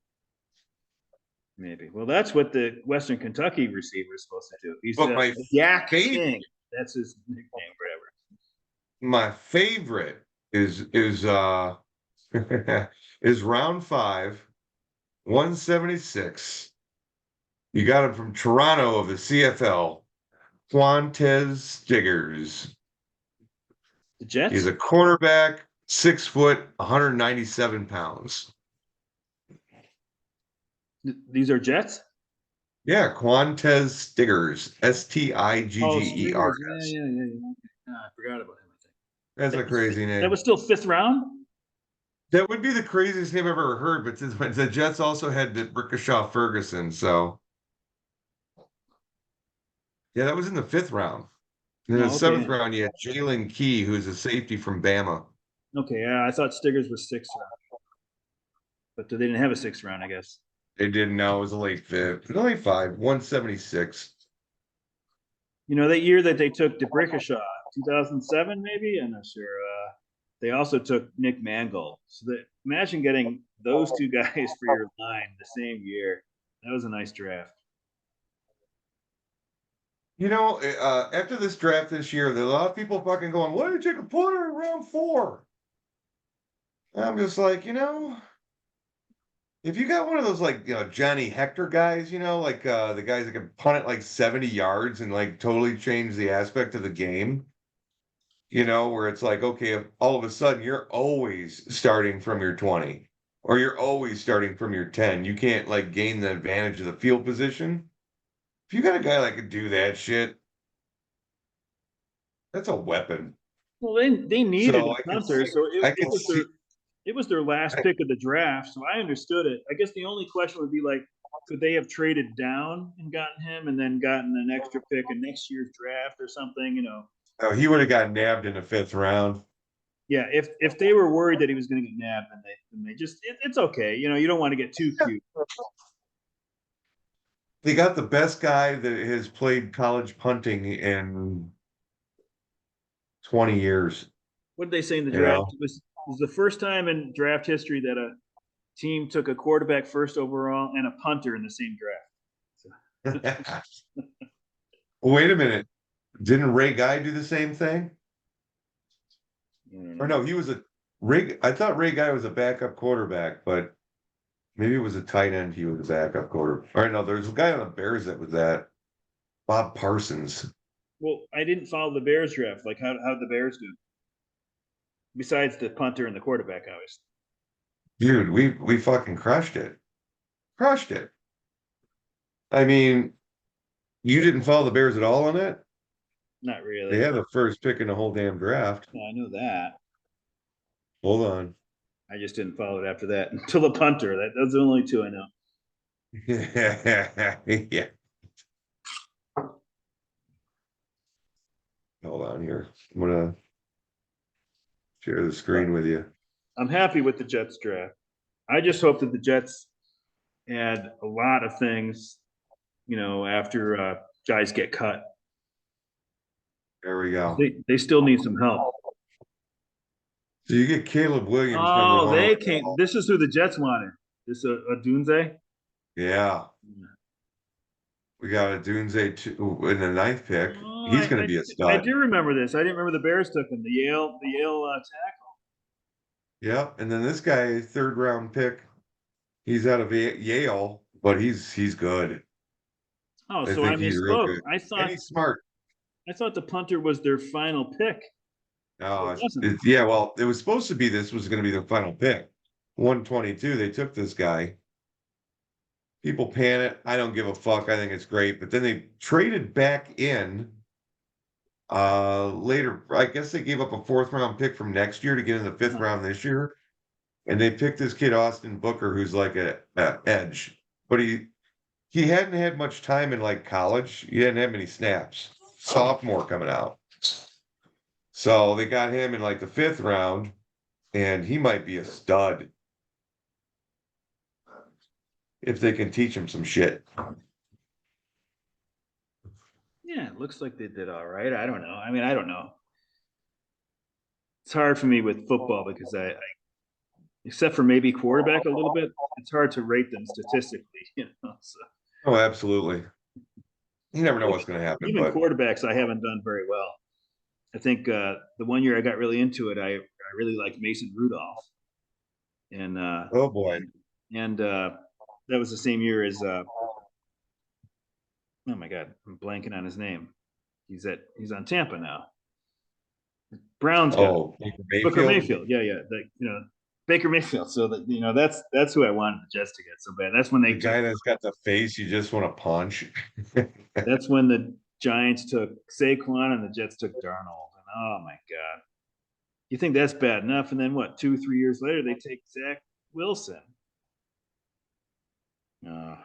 maybe. Well, that's what the Western Kentucky receiver is supposed to do. He's But my Yak favorite, King. That's his nickname forever. my favorite is is round 5, 176. You got him from Toronto of the CFL, Quantez Stiggers. The Jets? He's a cornerback, 6 foot, 197 pounds. These are Jets? Yeah, Quantez Stiggers, Oh, Stiggers. Stiggers. Yeah. I forgot about him, I think. That's a crazy That name. was still 5th round? That would be the craziest name I've ever heard, but since the Jets also had the Ricochet Ferguson, so yeah, that was in the 5th round. In the Oh, okay. 7th round, you had Jalen Key, who's a safety from Bama. Okay, yeah, I thought Stiggers was 6th round. But they didn't have a 6th round, I guess. They didn't know it was a late 5th. Late 5, 176. That year that they took DeBrickashaw, 2007, maybe? I'm not sure. They also took Nick Mangold. So imagine getting those two guys for your line the same year. That was a nice draft. After this draft this year, there are a lot of people fucking going, "Why did you take a punter in round 4?" And I'm just like, if you got one of those like Johnny Hector guys, like the guys that can punt it like 70 yards and like totally change the aspect of the game, where it's like, okay, if all of a sudden you're always starting from your 20 or you're always starting from your 10, you can't like gain the advantage of the field position. If you got a guy that could do that shit, that's a weapon. Well, they needed So a punter, so I can see. it was their last pick of the draft. So I understood it. I guess the only question would be like, could they have traded down and gotten him, and then gotten an extra pick in next year's draft or something? Oh, he would have got nabbed in the 5th round. Yeah, if they were worried that he was going to get nabbed, then they just it's okay. You don't want to get too cute. They got the best guy that has played college punting in 20 years. What did they say in the You draft? know? It was the first time in draft history that a team took a quarterback first overall and a punter in the same draft. So. Wait a minute. Didn't Ray Guy do the same thing? Or no, he was I thought Ray Guy was a backup quarterback, but maybe it was a tight end. He was a backup quarterback. All right, no, there's a guy on the Bears that was that. Bob Parsons. Well, I didn't follow the Bears draft. Like, how the Bears do? Besides the punter and the quarterback, obviously. Dude, we fucking crushed it. Crushed it. I mean, you didn't follow the Bears at all on that? Not really. They had the first pick in the whole damn draft. Yeah, I know that. Hold on. I just didn't follow it after that until the punter. Those are the only two I know. Yeah. Hold on here. I'm gonna share the screen with you. I'm happy with the Jets draft. I just hope that the Jets add a lot of things, after guys get cut. There we go. They still need some help. So you get Caleb Williams, number Oh, 1. they came. This is who the Jets wanted. This a Dunze. Yeah. We got a Dunze in the 9th pick. Oh, He's going to be a stud. I do remember this. I didn't remember the Bears took him. The Yale tackle. Yep. And then this guy, 3rd round pick. He's out of Yale, but he's good. Oh, so I he's real misspoke. good. I thought And he's smart. I thought the punter was their final pick. No, wasn't. yeah. Well, it was supposed to be. This was going to be the final pick. 122. They took this guy. People panic. I don't give a fuck. I think it's great. But then they traded back in later. I guess they gave up a 4th round pick from next year to get in the 5th round this year. And they picked this kid, Austin Booker, who's like a edge. But he hadn't had much time in like college. He didn't have many snaps. sophomore coming out. So they got him in like the 5th round, and he might be a stud if they can teach him some shit. Yeah, it looks like they did all right. I don't know. I mean, I don't know. It's hard for me with football because I except for maybe quarterback a little bit, it's hard to rate them statistically, you know. So Oh, absolutely. You never know what's going to happen, even but quarterbacks, I haven't done very well. I think the one year I got really into it, I really liked Mason Rudolph, and oh boy. that was the same year as oh my god, I'm blanking on his name. He's on Tampa now. Browns guy, Oh, Baker Booker Mayfield. Mayfield. Yeah, yeah, Baker Mayfield. So that that's who I wanted the Jets to get so bad. That's when The they took. guy that's got the face you just want to punch. That's when the Giants took Saquon and the Jets took Darnold. And oh my god, you think that's bad enough? And then what? 2-3 years later, they take Zach Wilson. Uh,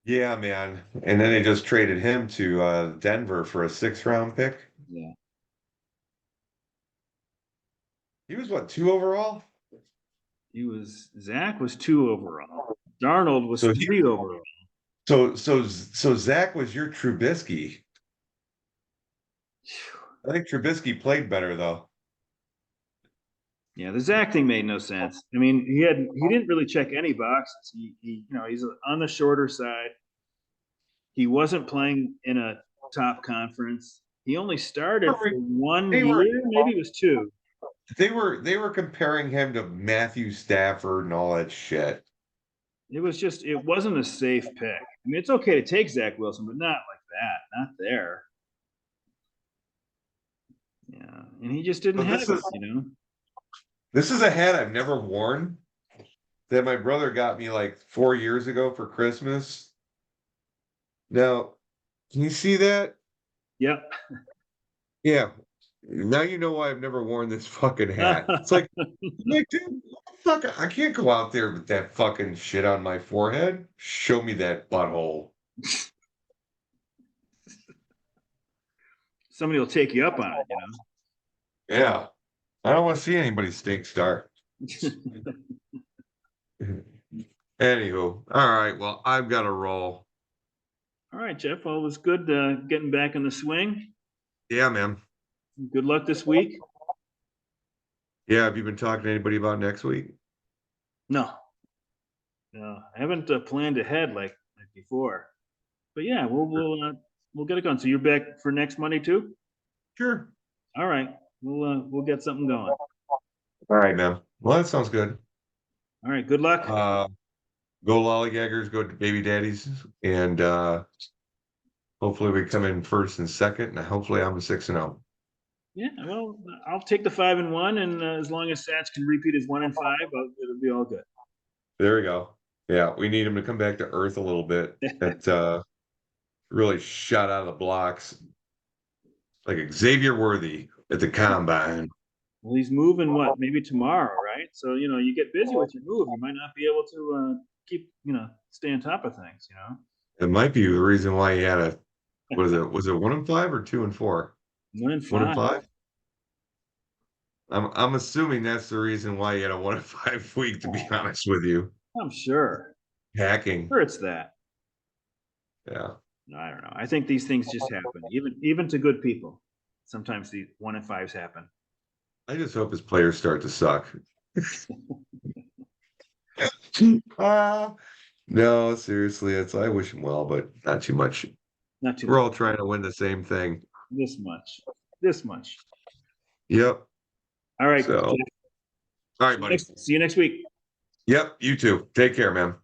Yeah, man. And then they just traded him to Denver for a 6th-round pick. yeah, He was what, 2 overall? Zach was 2 overall. Darnold was So 3 overall. so Zach was your Trubisky. I think Trubisky played better though. Yeah, the Zach thing made no sense. I mean, he didn't really check any boxes. He's on the shorter side. He wasn't playing in a top conference. He only started for one They were year, maybe it was 2. they were comparing him to Matthew Stafford and all that shit. It wasn't a safe pick. I mean, it's okay to take Zach Wilson, but not like that, not there. Yeah, and he just didn't So have it, you know. this is a hat I've never worn that my brother got me like 4 years ago for Christmas. Now, can you see that? Yep. Yeah. Now you know why I've never worn this fucking hat. It's like, dude, fuck, I can't go out there with that fucking shit on my forehead. Show me that butthole. Somebody will take you up on it, Yeah. I don't want to see anybody stink star. you know. Anywho, all right. Well, I've got to roll. All right, Jeff. Well, it was good getting back in the swing. Yeah, man. Good luck this week. Yeah, have you been talking to anybody about next week? No, no, I haven't planned ahead like before. But yeah, we'll get it going. So you're back for next Monday too? Sure. All right, we'll get something going. All right, man. Well, that sounds good. All right, good luck. Go lollygaggers, go to baby daddies, and hopefully we come in first and second, and hopefully I'm a 6-0. Yeah, well, I'll take the 5-1, and as long as Sats can repeat his 1-5, it'll be all good. There we go. Yeah, we need him to come back to earth a little bit. That really shot out of the blocks like Xavier Worthy at the combine. Well, he's moving maybe tomorrow, right? So you get busy with your move, you might not be able to keep stay on top of things. It might be the reason why he had a was it 1-5 or 2-4? 1-5. 1-5. I'm assuming that's the reason why he had a 1-5 week. To be honest with you, I'm sure. hacking. Sure, it's that. Yeah. No, I don't know. I think these things just happen, even to good people. Sometimes the 1-5s happen. I just hope his players start to suck. No, seriously, I wish him well, but not too much. Not too We're much. all trying to win the same thing. This much. This much. Yep. All right. So, all right, buddy. See you next week. Yep, you too. Take care, man.